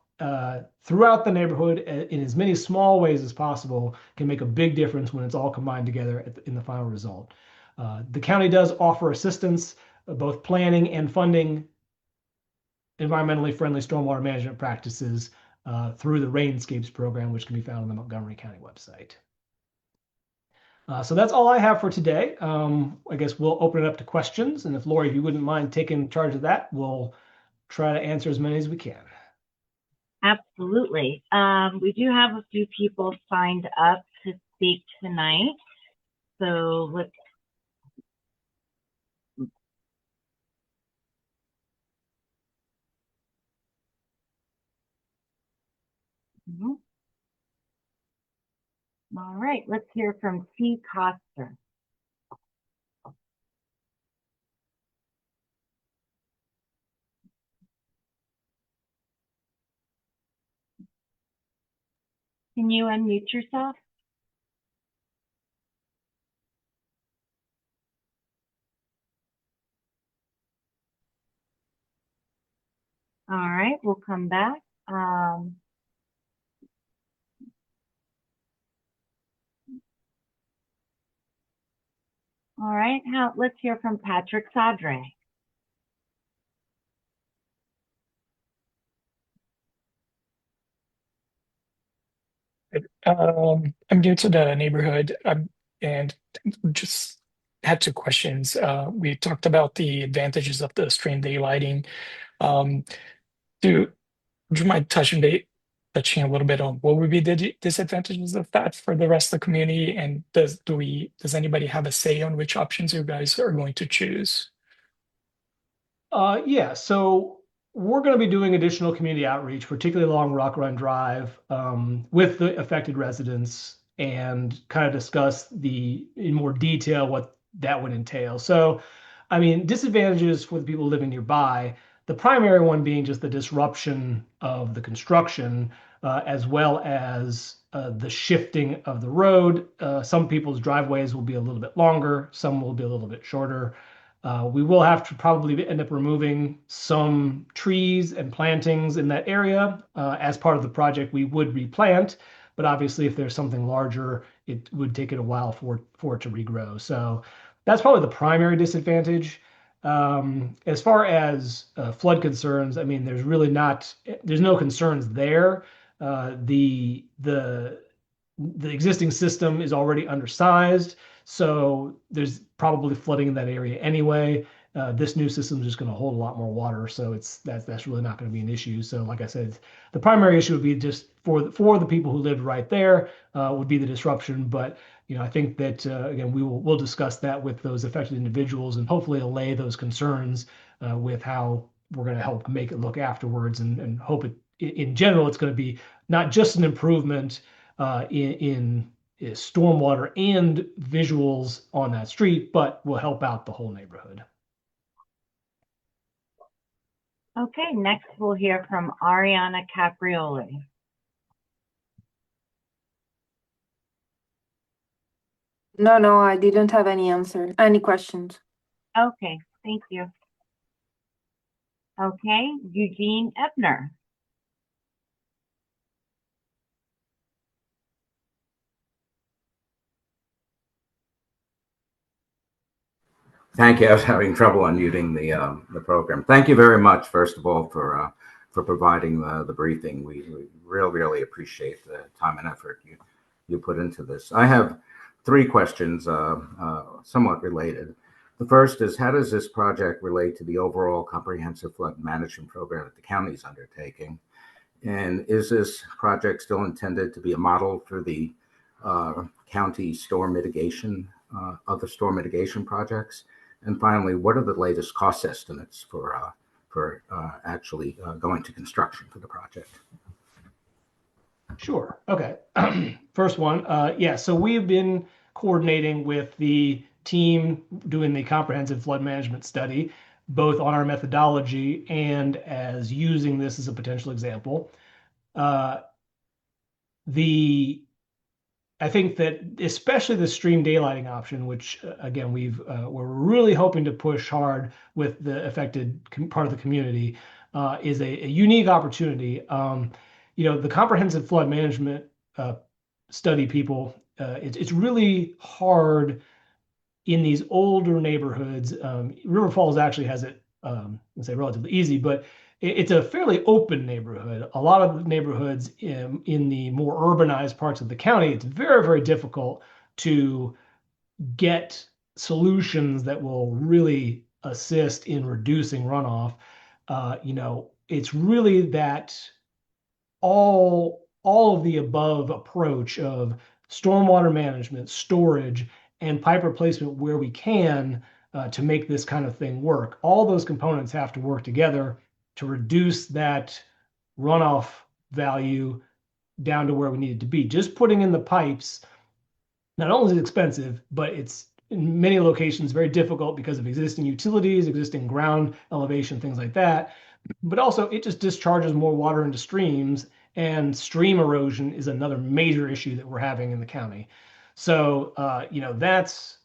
throughout the neighborhood in as many small ways as possible can make a big difference when it's all combined together in the final result. The county does offer assistance, both planning and funding environmentally friendly stormwater management practices through the Rainscapes program, which can be found on the Montgomery County website. So that's all I have for today. I guess we'll open it up to questions. And if Lori, if you wouldn't mind taking charge of that, we'll try to answer as many as we can. Absolutely. We do have a few people signed up to speak tonight. So let's all right, let's hear from T. Coster. Can you unmute yourself? All right, we'll come back. All right, let's hear from Patrick Sadre. I'm new to the neighborhood and just had two questions. We talked about the advantages of the stream daylighting. Um, would you mind touching a little bit on what would be the disadvantages of that for the rest of the community? And does anybody have a say on which options you guys are going to choose? Yeah, so we're going to be doing additional community outreach, particularly along Rock Run Drive, with the affected residents and kind of discuss in more detail what that would entail. So, I mean, disadvantages for the people living nearby, the primary one being just the disruption of the construction, as well as the shifting of the road. Some people's driveways will be a little bit longer, some will be a little bit shorter. We will have to probably end up removing some trees and plantings in that area. As part of the project, we would replant, but obviously if there's something larger, it would take it a while for it to regrow. So that's probably the primary disadvantage. As far as flood concerns, I mean, there's no concerns there. The existing system is already undersized, so there's probably flooding in that area anyway. This new system is just going to hold a lot more water, so that's really not going to be an issue. So, like I said, the primary issue would be just for the people who lived right there would be the disruption. But I think that again, we'll discuss that with those affected individuals and hopefully allay those concerns with how we're going to help make it look afterwards, and hope it in general it's going to be not just an improvement in stormwater and visuals on that street, but will help out the whole neighborhood. Okay, next we'll hear from Ariana Caprioli. No, I didn't have any questions. Okay, thank you. Okay, Eugene Ebner. Thank you. I was having trouble unmuting the program. Thank you very much, first of all, for providing the briefing. We really appreciate the time and effort you put into this. I have three questions, somewhat related. The first is, how does this project relate to the overall comprehensive flood management program that the county is undertaking? And is this project still intended to be a model for the county storm mitigation, other storm mitigation projects? And finally, what are the latest cost estimates for actually going to construction for the project? Sure. Okay. First one. Yeah. So we've been coordinating with the team doing the comprehensive flood management study, both on our methodology and as using this as a potential example. I think that especially the stream daylighting option, which again we're really hoping to push hard with the affected part of the community, is a unique opportunity. The comprehensive flood management study people, it's really hard in these older neighborhoods. River Falls actually has it, let's say, relatively easy, but it's a fairly open neighborhood. A lot of the neighborhoods in the more urbanized parts of the county, it's very difficult to get solutions that will really assist in reducing runoff. It's really that all of the above approach of stormwater management, storage, and pipe replacement where we can to make this kind of thing work. All those components have to work together to reduce that runoff value down to where we need it to be. Just putting in the pipes, not only is it expensive, but it's in many locations very difficult because of existing utilities, existing ground elevation, things like that. But also it just discharges more water into streams, and stream erosion is another major issue that we're having in the county. So, that's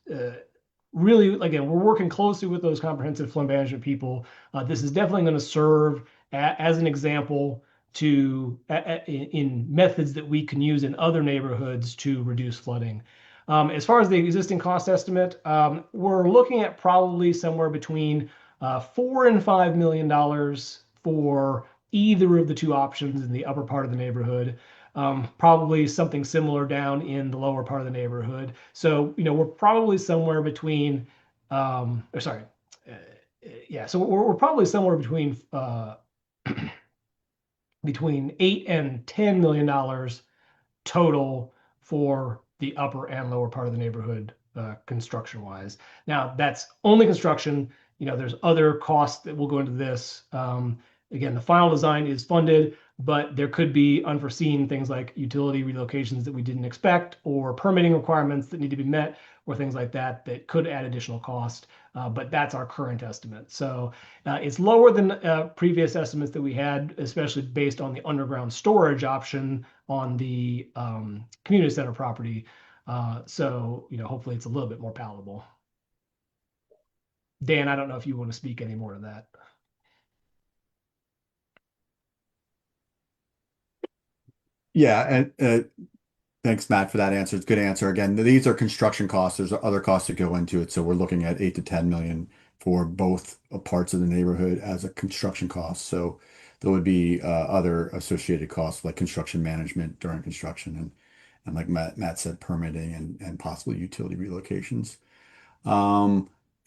really, again, we're working closely with those comprehensive flood management people. This is definitely going to serve as an example in methods that we can use in other neighborhoods to reduce flooding. As far as the existing cost estimate, we're looking at probably somewhere between $4 and $5 million for either of the two options in the upper part of the neighborhood. Probably something similar down in the lower part of the neighborhood. So, we're probably somewhere between, So we're probably somewhere between between $8 and $10 million total for the upper and lower part of the neighborhood, construction wise. Now that's only construction. There's other costs that will go into this. Again, the final design is funded, but there could be unforeseen things like utility relocations that we didn't expect, or permitting requirements that need to be met, or things like that could add additional cost. But that's our current estimate. So it's lower than previous estimates that we had, especially based on the underground storage option on the community center property. So hopefully it's a little bit more palatable. Dan, I don't know if you want to speak any more to that. Yeah, and thanks, Matt, for that answer. It's a good answer. Again, these are construction costs. There's other costs that go into it, so we're looking at 8 to 10 million for both parts of the neighborhood as a construction cost. So there would be other associated costs like construction management during construction, and like Matt said, permitting and possible utility relocations.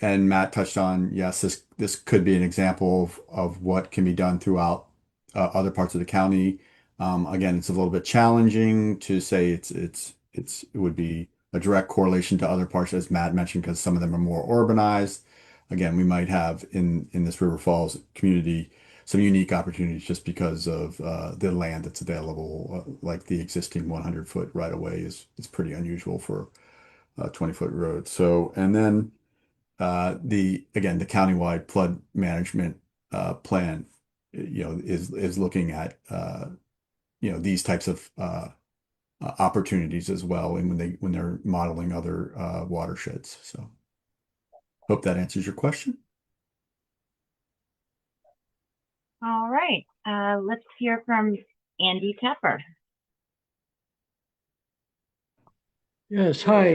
and Matt touched on, yes, this could be an example of what can be done throughout other parts of the county. Again, it's a little bit challenging to say it would be a direct correlation to other parts, as Matt mentioned, because some of them are more urbanized. Again, we might have in this River Falls community some unique opportunities just because of the land that's available, like the existing 100-foot right of way is pretty unusual for a 20-foot road. So, and then the countywide flood management plan, is looking at these types of opportunities as well, and when they're modeling other watersheds. So, hope that answers your question. All right, let's hear from Andy Tepper. Yes, hi.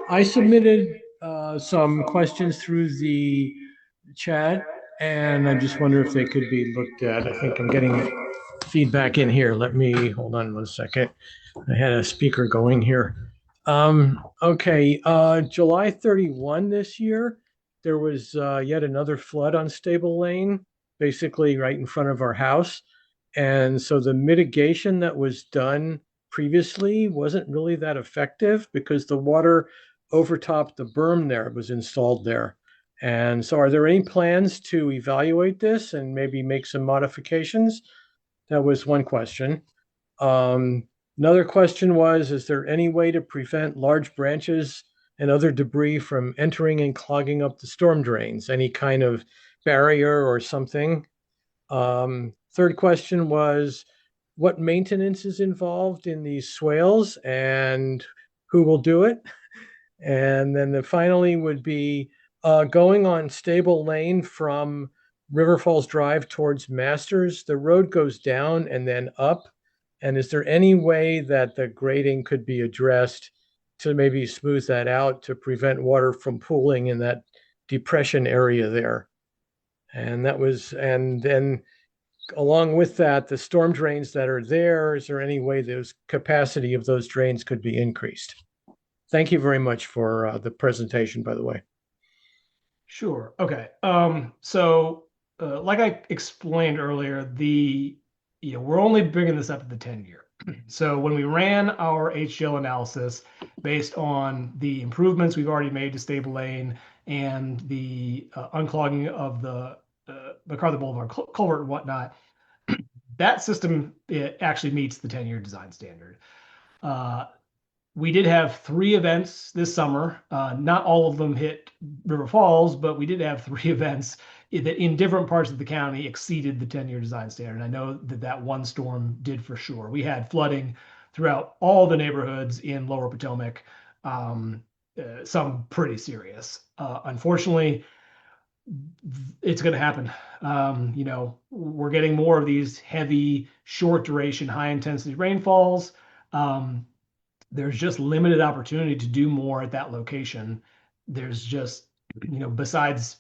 I submitted some questions through the chat, and I just wonder if they could be looked at. I think I'm getting feedback in here. Let me hold on one second. I had a speaker going here. Okay, July 31 this year, there was yet another flood on Stable Lane, basically right in front of our house. And so the mitigation that was done previously wasn't really that effective because the water overtopped the berm there, it was installed there. And so, are there any plans to evaluate this and maybe make some modifications? That was one question. Another question was, is there any way to prevent large branches and other debris from entering and clogging up the storm drains? Any kind of barrier or something? Third question was, what maintenance is involved in these swales and who will do it? And then finally would be going on Stable Lane from River Falls Drive towards Masters. The road goes down and then up. And is there any way that the grading could be addressed to maybe smooth that out to prevent water from pooling in that depression area there? And then along with that, the storm drains that are there, is there any way those capacity of those drains could be increased? Thank you very much for the presentation, by the way. Sure. Okay. So like I explained earlier, we're only bringing this up to the 10-year. So when we ran our HGL analysis based on the improvements we've already made to Stable Lane and the unclogging of the MacArthur Boulevard culvert and whatnot, that system, it actually meets the 10-year design standard. We did have 3 events this summer. Not all of them hit River Falls, but we did have 3 events that in different parts of the county exceeded the 10-year design standard. I know that one storm did for sure. We had flooding throughout all the neighborhoods in Lower Potomac, some pretty serious. Unfortunately, it's going to happen. We're getting more of these heavy, short duration, high intensity rainfalls. There's just limited opportunity to do more at that location. There's just, besides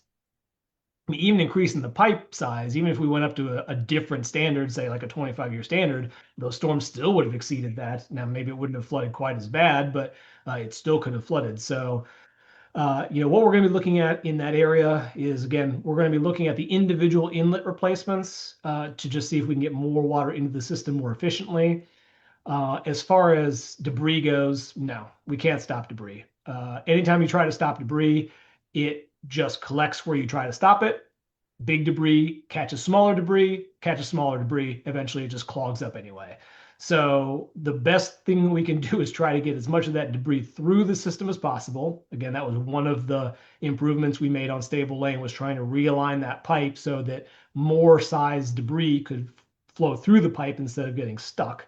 even increasing the pipe size, even if we went up to a different standard, say like a 25-year standard, those storms still would have exceeded that. Now, maybe it wouldn't have flooded quite as bad, but it still could have flooded. So, what we're going to be looking at in that area is, again, we're going to be looking at the individual inlet replacements to just see if we can get more water into the system more efficiently. As far as debris goes, no, we can't stop debris. Anytime you try to stop debris, it just collects where you try to stop it. Big debris catches smaller debris, eventually it just clogs up anyway. So the best thing we can do is try to get as much of that debris through the system as possible. Again, that was one of the improvements we made on Stable Lane, was trying to realign that pipe so that more size debris could flow through the pipe instead of getting stuck.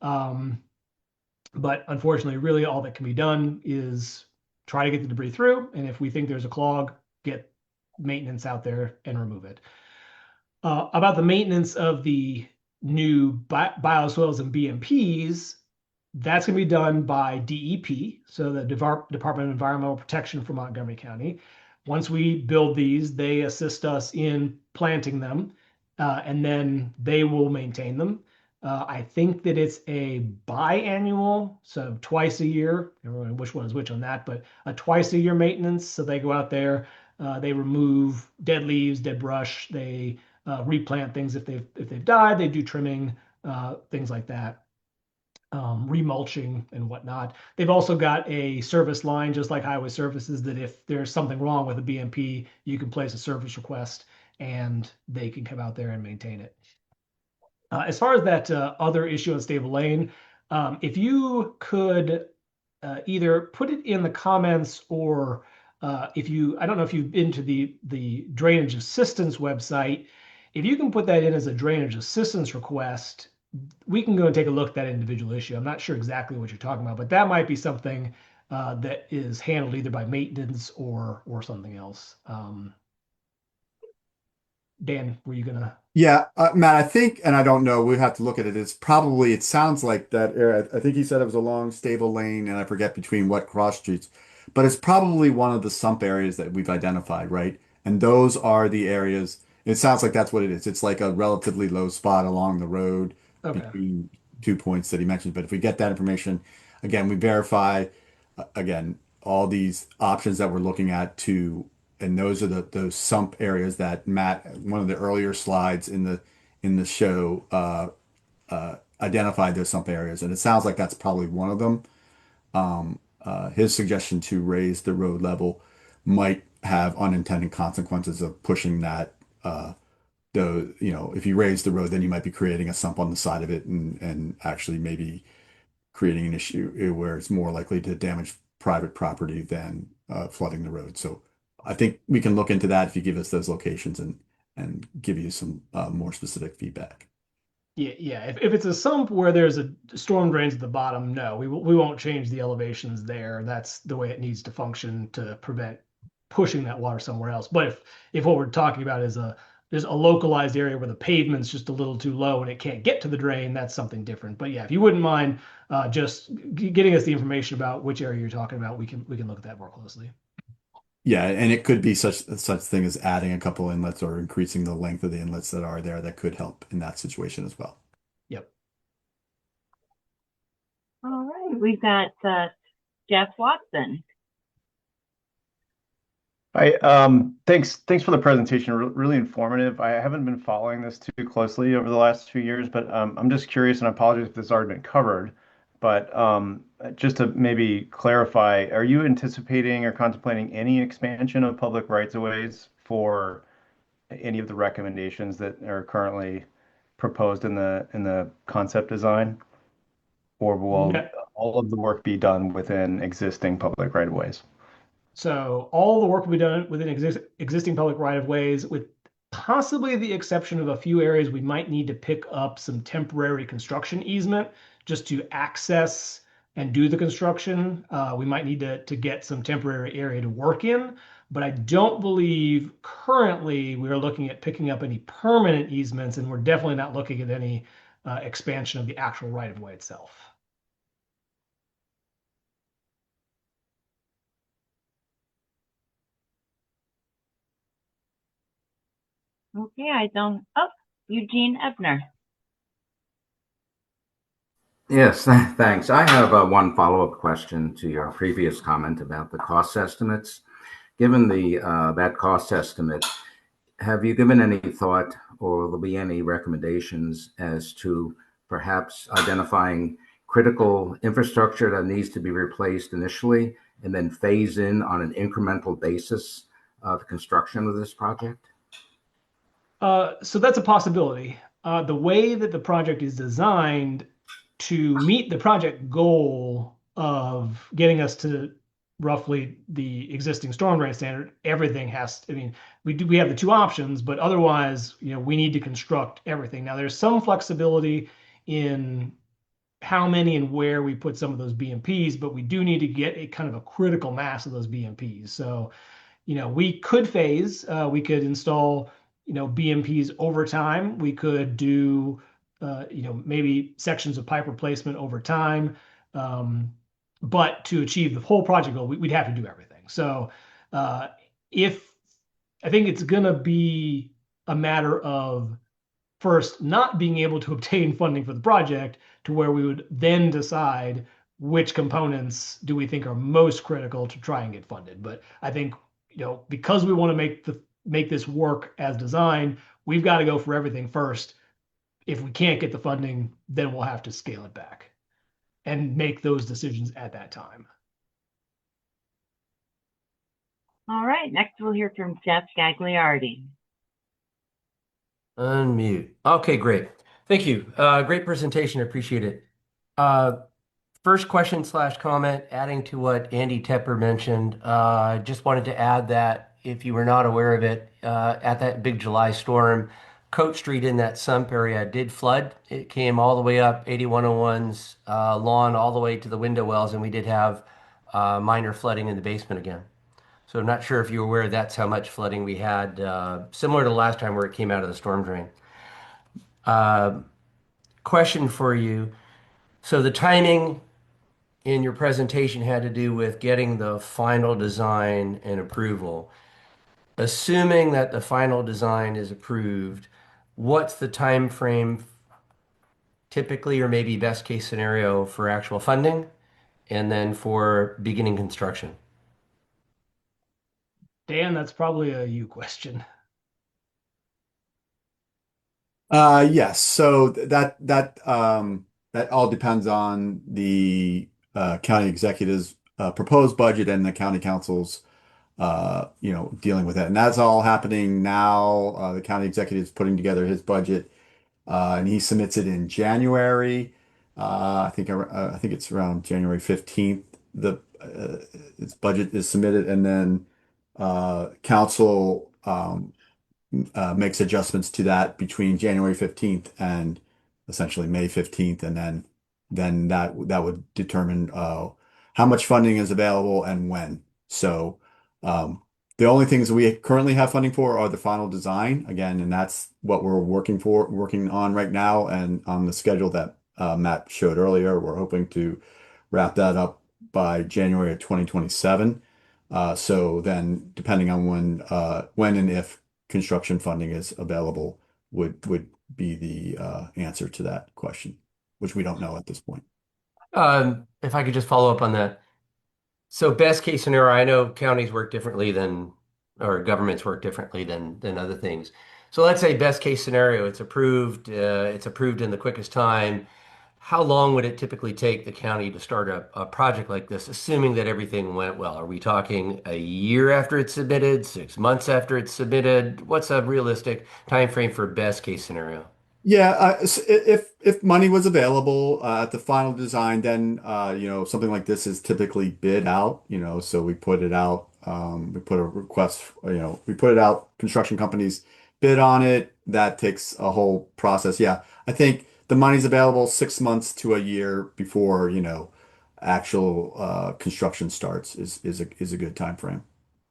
But unfortunately, really all that can be done is try to get the debris through. And if we think there's a clog, get maintenance out there and remove it. About the maintenance of the new bioswales and BMPs, that's going to be done by DEP, so the Department of Environmental Protection for Montgomery County. Once we build these, they assist us in planting them, and then they will maintain them. I think that it's a biannual, so twice a year. I don't know which one is which on that, but a twice a year maintenance. So they go out there, they remove dead leaves, dead brush, they replant things if they've died. They do trimming, things like that, remulching and whatnot. They've also got a service line, just like highway services, that if there's something wrong with a BMP, you can place a service request and they can come out there and maintain it. As far as that other issue on Stable Lane, if you could either put it in the comments or I don't know if you've been to the drainage assistance website. If you can put that in as a drainage assistance request, we can go and take a look at that individual issue. I'm not sure exactly what you're talking about, but that might be something that is handled either by maintenance or something else. Dan, were you gonna? Yeah, Matt, I think, and I don't know, we have to look at it. It sounds like that area. I think he said it was along Stable Lane, and I forget between what cross streets, but it's probably one of the sump areas that we've identified, right? And those are the areas, it sounds like that's what it is. It's like a relatively low spot along the road Okay. between 2 points that he mentioned. But if we get that information, again, we verify, again, all these options that we're looking at and those are those sump areas that Matt, one of the earlier slides in the show, identified those sump areas, and it sounds like that's probably one of them. His suggestion to raise the road level might have unintended consequences of pushing that. If you raise the road, then you might be creating a sump on the side of it, and actually maybe creating an issue where it's more likely to damage private property than flooding the road. So I think we can look into that if you give us those locations and give you some more specific feedback. Yeah. If it's a sump where there's a storm drains at the bottom, no, we won't change the elevations there. That's the way it needs to function to prevent pushing that water somewhere else. But if what we're talking about is there's a localized area where the pavement's just a little too low and it can't get to the drain, that's something different. But yeah, if you wouldn't mind just getting us the information about which area you're talking about, we can look at that more closely. Yeah, and it could be such thing as adding a couple inlets or increasing the length of the inlets that are there that could help in that situation as well. Yep. All right, we've got Jeff Watson. Hi, thanks for the presentation. Really informative. I haven't been following this too closely over the last few years, but I'm just curious, and I apologize if this has already been covered, but just to maybe clarify, are you anticipating or contemplating any expansion of public rights of ways for any of the recommendations that are currently proposed in the concept design? Or will No. all of the work be done within existing public right of ways? So all the work will be done within existing public right of ways, with possibly the exception of a few areas we might need to pick up some temporary construction easement just to access and do the construction. We might need to get some temporary area to work in, but I don't believe currently we are looking at picking up any permanent easements, and we're definitely not looking at any expansion of the actual right of way itself. Okay, I don't. Oh, Eugene Ebner. Yes, thanks. I have one follow-up question to your previous comment about the cost estimates. Given that cost estimate, have you given any thought, or will there be any recommendations as to perhaps identifying critical infrastructure that needs to be replaced initially and then phase in on an incremental basis the construction of this project? So that's a possibility. The way that the project is designed to meet the project goal of getting us to roughly the existing storm drain standard, everything has, I mean, we have the two options, but otherwise, we need to construct everything. Now there's some flexibility in how many and where we put some of those BMPs, but we do need to get a kind of a critical mass of those BMPs. So, we could phase, we could install BMPs over time. We could do, maybe sections of pipe replacement over time. But to achieve the whole project goal, we'd have to do everything. So if I think it's going to be a matter of first not being able to obtain funding for the project to where we would then decide which components do we think are most critical to try and get funded. But I think, because we want to make this work as designed, we've got to go for everything first. If we can't get the funding, then we'll have to scale it back and make those decisions at that time. All right, next we'll hear from Jeff Gagliardi. Unmute. Okay, great. Thank you. Great presentation. I appreciate it. First question / comment, adding to what Andy Tepper mentioned. Just wanted to add that if you were not aware of it, at that big July storm, Coach Street in that sump area did flood. It came all the way up 8101's lawn all the way to the window wells, and we did have minor flooding in the basement again. So I'm not sure if you're aware that's how much flooding we had, similar to the last time where it came out of the storm drain. Question for you. So the timing in your presentation had to do with getting the final design and approval. Assuming that the final design is approved, what's the time frame typically, or maybe best case scenario, for actual funding and then for beginning construction? Dan, that's probably a you question. Yes. So that all depends on the county executive's proposed budget and the county council's dealing with it. And that's all happening now. The county executive is putting together his budget, and he submits it in January. I think it's around January 15th. Its budget is submitted, and then council makes adjustments to that between January 15th and essentially May 15th, and then that would determine how much funding is available and when. So the only things we currently have funding for are the final design again, and that's what we're working on right now, and on the schedule that Matt showed earlier. We're hoping to wrap that up by January of 2027. So then, depending on when and if construction funding is available, would be the answer to that question, which we don't know at this point. If I could just follow up on that. So best case scenario, I know counties work differently or governments work differently than other things. So let's say best case scenario, it's approved in the quickest time. How long would it typically take the county to start a project like this, assuming that everything went well? Are we talking a year after it's submitted, 6 months after it's submitted? What's a realistic time frame for best case scenario? Yeah, if money was available at the final design, then something like this is typically bid out. So we put it out. We put a request. We put it out. Construction companies bid on it. That takes a whole process. Yeah, I think the money's available 6 months to a year before actual construction starts is a good time frame.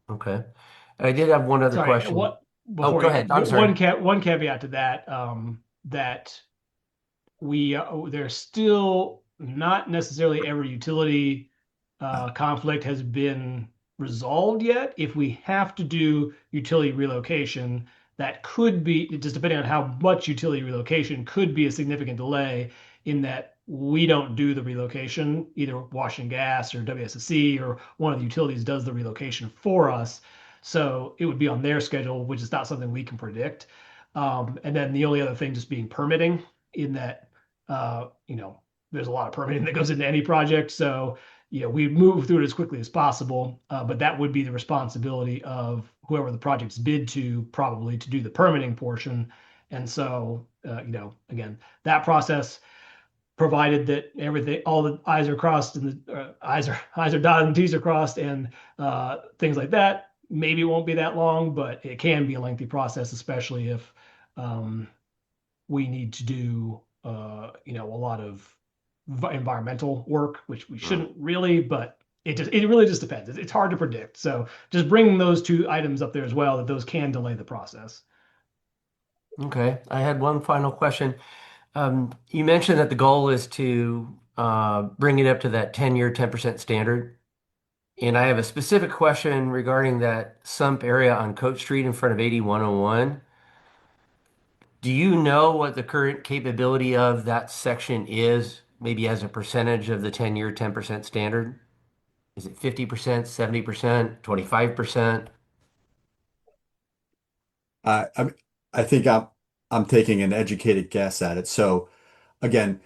Okay. I did have one other Sorry, question. go ahead. I'm sorry. One caveat to that, that there's still not necessarily every utility conflict has been resolved yet. If we have to do utility relocation, that could be, just depending on how much utility relocation, could be a significant delay in that we don't do the relocation. Either Washington Gas or WSSC or one of the utilities does the relocation for us. So it would be on their schedule, which is not something we can predict. And then the only other thing just being permitting, in that, there's a lot of permitting that goes into any project. So, we move through it as quickly as possible, but that would be the responsibility of whoever the project's bid to, probably, to do the permitting portion. And so, again, that process, provided that all the I's are crossed and the I's are dotted and T's are crossed, and things like that, maybe it won't be that long, but it can be a lengthy process, especially if we need to do a lot of environmental work, which we shouldn't really, but it really just depends. It's hard to predict. So just bringing those two items up there as well, that those can delay the process. Okay. I had one final question. You mentioned that the goal is to bring it up to that 10-year, 10% standard. And I have a specific question regarding that sump area on Coach Street in front of 8101. Do you know what the current capability of that section is, maybe as a percentage of the 10-year 10% standard? Is it 50%, 70%, 25%? I I think I'm taking an educated guess at it. So again,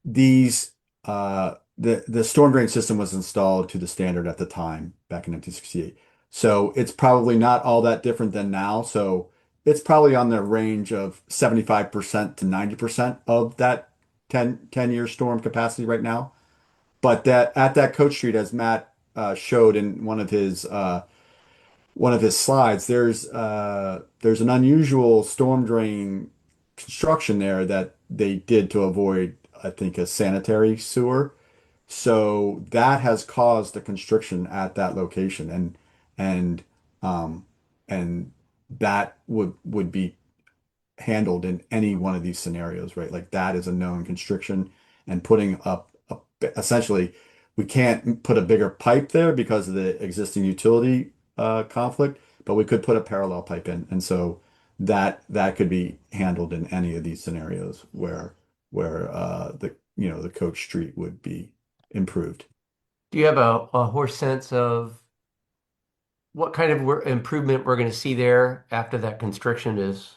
these the storm drain system was installed to the standard at the time back in 1968. So it's probably not all that different than now. So it's probably on the range of 75% to 90% of that 10-year storm capacity right now. But that at that Coach Street, as Matt showed in one of his slides, there's an unusual storm drain construction there that they did to avoid, I think, a sanitary sewer. So that has caused a constriction at that location, and um and that would be handled in any one of these scenarios, right? Like that is a known constriction, and putting up essentially we can't put a bigger pipe there because of the existing utility conflict, but we could put a parallel pipe in, and so that could be handled in any of these scenarios where the Coach Street would be improved. Do you have a horse sense of what kind of improvement we're going to see there after that constriction is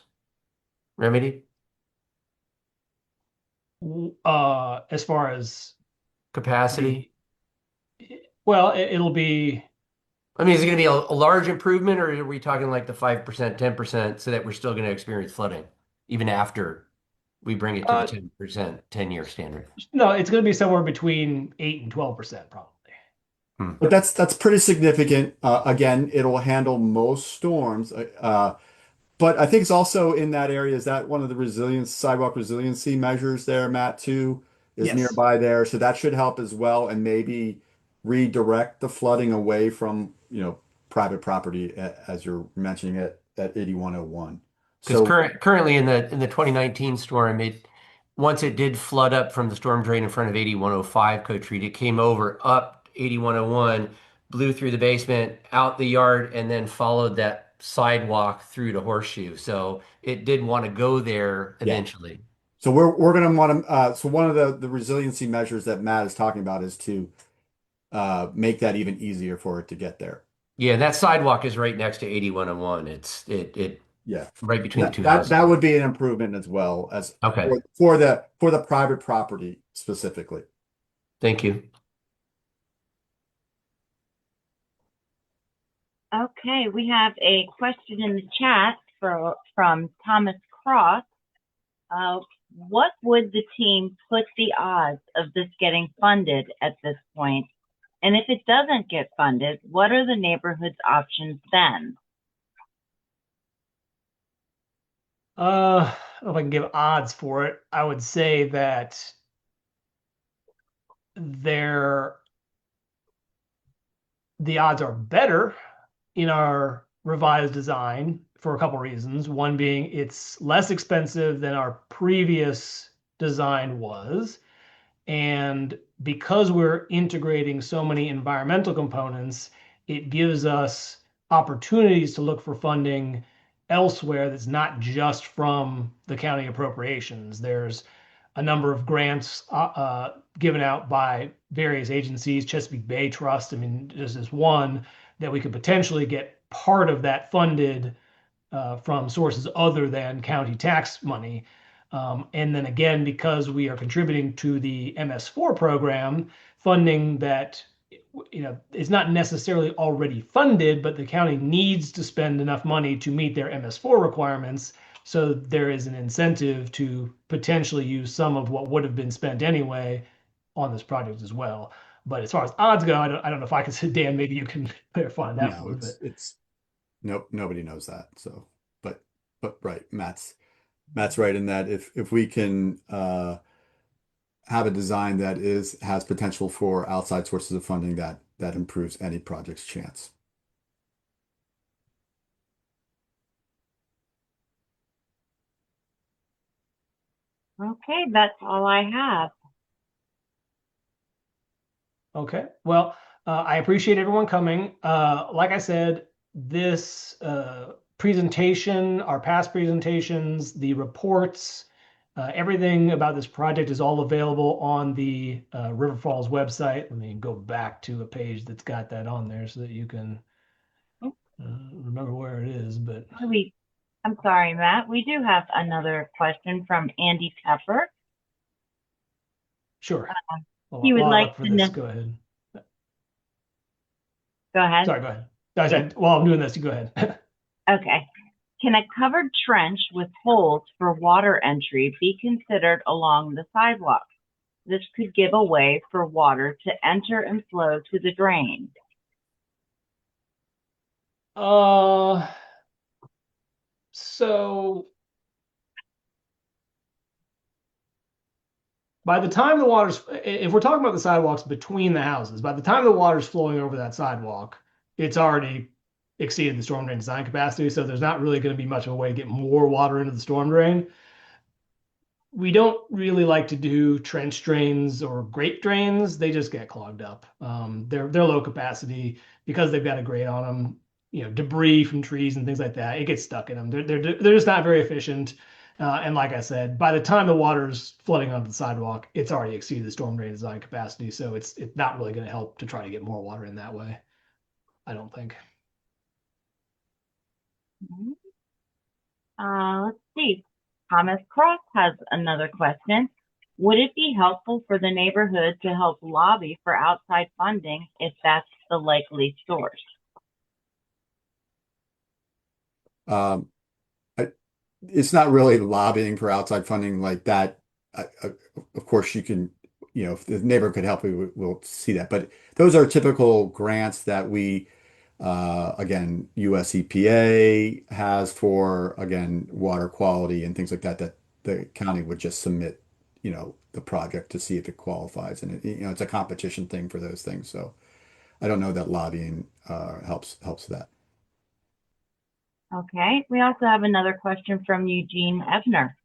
remedied? As far as Capacity? well, it'll be. I mean, is it going to be a large improvement, or are we talking like the 5%, 10%, so that we're still going to experience flooding even after we bring it to the 10%, 10-year standard? No, it's going to be somewhere between 8 and 12% probably. But that's pretty significant. Again, it'll handle most storms. But I think it's also in that area. Is that one of the sidewalk resiliency measures there, Matt, too, is Yes. nearby there. So that should help as well, and maybe redirect the flooding away from, private property, as you're mentioning it at 8101. Because So currently in the 2019 storm, once it did flood up from the storm drain in front of 8105 Coach Street, it came over up 8101, blew through the basement, out the yard, and then followed that sidewalk through to Horseshoe. So it did want to go there yeah. eventually. So we're going to want to. So one of the resiliency measures that Matt is talking about is to make that even easier for it to get there. Yeah, that sidewalk is right next to 8101. It's Yeah. right between the two That houses. that would be an improvement as well as Okay. for the private property specifically. Thank you. Okay, we have a question in the chat from Thomas Cross. What would the team put the odds of this getting funded at this point? And if it doesn't get funded, what are the neighborhood's options then? If I can give odds for it, I would say that the odds are better in our revised design for a couple reasons. One being it's less expensive than our previous design was. And because we're integrating so many environmental components, it gives us opportunities to look for funding elsewhere that's not just from the county appropriations. There's a number of grants given out by various agencies, Chesapeake Bay Trust. I mean, just as one that we could potentially get part of that funded from sources other than county tax money. And then again, because we are contributing to the MS4 program, funding that is not necessarily already funded, but the county needs to spend enough money to meet their MS4 requirements. So there is an incentive to potentially use some of what would have been spent anyway on this project as well. But as far as odds go, I don't know if I can say, Dan, maybe you can clarify that a No, little bit. it's nope, nobody knows that. So, but right, Matt's right in that if we can have a design that has potential for outside sources of funding, that improves any project's chance. Okay, that's all I have. Okay. Well, I appreciate everyone coming. Like I said, this presentation, our past presentations, the reports, everything about this project is all available on the River Falls website. Let me go back to a page that's got that on there so that you can remember where it is. But I'm sorry, Matt. We do have another question from Andy Tepper. Sure. He would While I like look for to this, know. go ahead. Go ahead. Sorry, go ahead. I said, while I'm doing this, you go ahead. Okay. Can a covered trench with holes for water entry be considered along the sidewalk? This could give a way for water to enter and flow to the drain. So by the time the water's, if we're talking about the sidewalks between the houses, by the time the water's flowing over that sidewalk, it's already exceeded the storm drain design capacity. So there's not really going to be much of a way to get more water into the storm drain. We don't really like to do trench drains or grate drains. They just get clogged up. They're low capacity because they've got a grate on them. You know, debris from trees and things like that, it gets stuck in them. They're just not very efficient. And like I said, by the time the water's flooding onto the sidewalk, it's already exceeded the storm drain design capacity. So it's not really going to help to try to get more water in that way, I don't think. Let's see. Thomas Cross has another question. Would it be helpful for the neighborhood to help lobby for outside funding if that's the likely source? It's not really lobbying for outside funding like that. Of course, you can, if the neighbor could help, we'll see that. But those are typical grants that we, again, US EPA has for, again, water quality and things like that, that the county would just submit, the project to see if it qualifies. And it's a competition thing for those things. So I don't know that lobbying helps that. Okay. We also have another question from Eugene Ebner.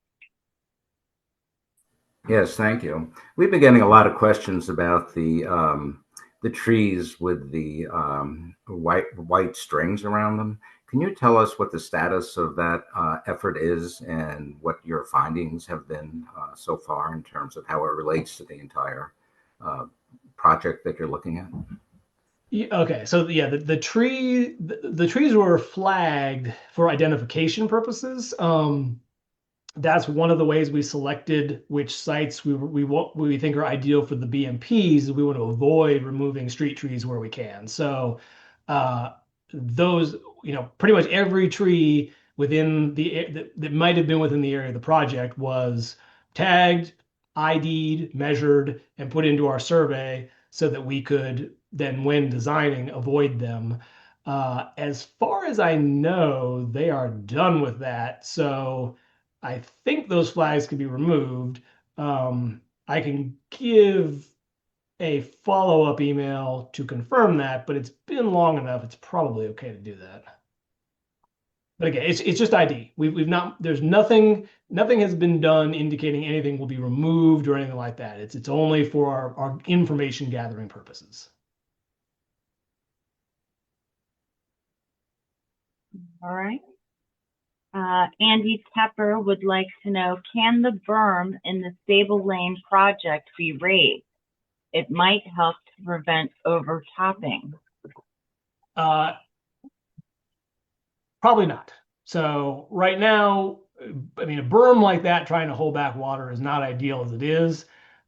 Yes, thank you. We've been getting a lot of questions about the trees with the white strings around them. Can you tell us what the status of that effort is and what your findings have been so far in terms of how it relates to the entire project that you're looking at? Okay, so yeah, the trees were flagged for identification purposes. That's one of the ways we selected which sites we think are ideal for the BMPs. We want to avoid removing street trees where we can. So those, pretty much every tree within that might have been within the area of the project was tagged, ID'd, measured, and put into our survey so that we could then, when designing, avoid them. As far as I know, they are done with that. So I think those flags can be removed. I can give a follow-up email to confirm that, but it's been long enough. It's probably okay to do that. But again, it's just ID. We've not. There's nothing has been done indicating anything will be removed or anything like that. It's only for our information gathering purposes. All right. Andy Tepper would like to know, can the berm in the Stable Lane project be raised? It might help to prevent overtopping. Probably not. So right now, I mean, a berm like that trying to hold back water is not ideal as it is.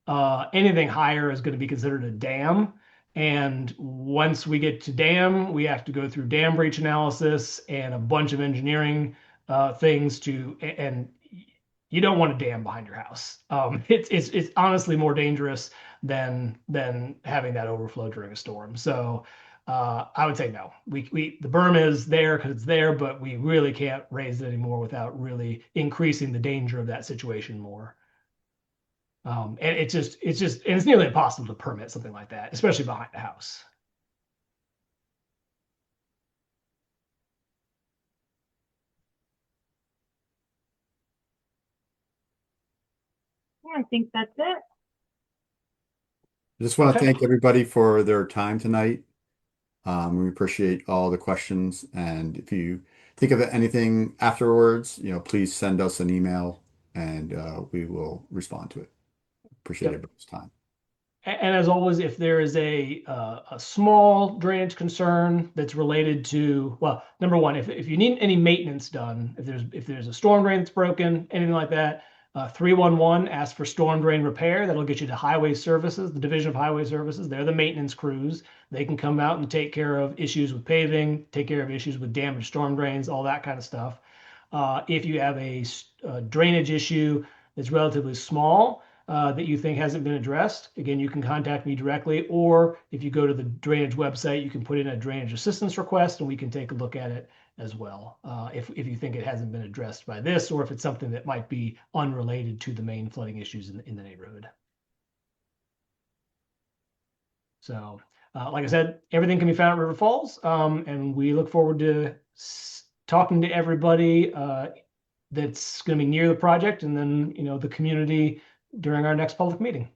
Anything higher is going to be considered a dam. And once we get to dam, we have to go through dam breach analysis and a bunch of engineering things and you don't want a dam behind your house. It's honestly more dangerous than having that overflow during a storm. So I would say no. The berm is there because it's there, but we really can't raise it anymore without really increasing the danger of that situation more. And it's nearly impossible to permit something like that, especially behind a house. Yeah, I think that's it. I just want to Okay. thank everybody for their time tonight. We appreciate all the questions. And if you think of anything afterwards, please send us an email and we will respond to it. Appreciate Yep. everybody's time. And as always, if there is a small drainage concern that's related to, well, number one, if you need any maintenance done, if there's a storm drain that's broken, anything like that, 311 ask for storm drain repair. That'll get you to Highway Services, the Division of Highway Services. They're the maintenance crews. They can come out and take care of issues with paving, take care of issues with damaged storm drains, all that kind of stuff. If you have a drainage issue that's relatively small, that you think hasn't been addressed, again, you can contact me directly, or if you go to the drainage website, you can put in a drainage assistance request and we can take a look at it as well. If you think it hasn't been addressed by this, or if it's something that might be unrelated to the main flooding issues in the neighborhood. So, like I said, everything can be found at River Falls, and we look forward to talking to everybody that's going to be near the project, and then the community during our next public meeting.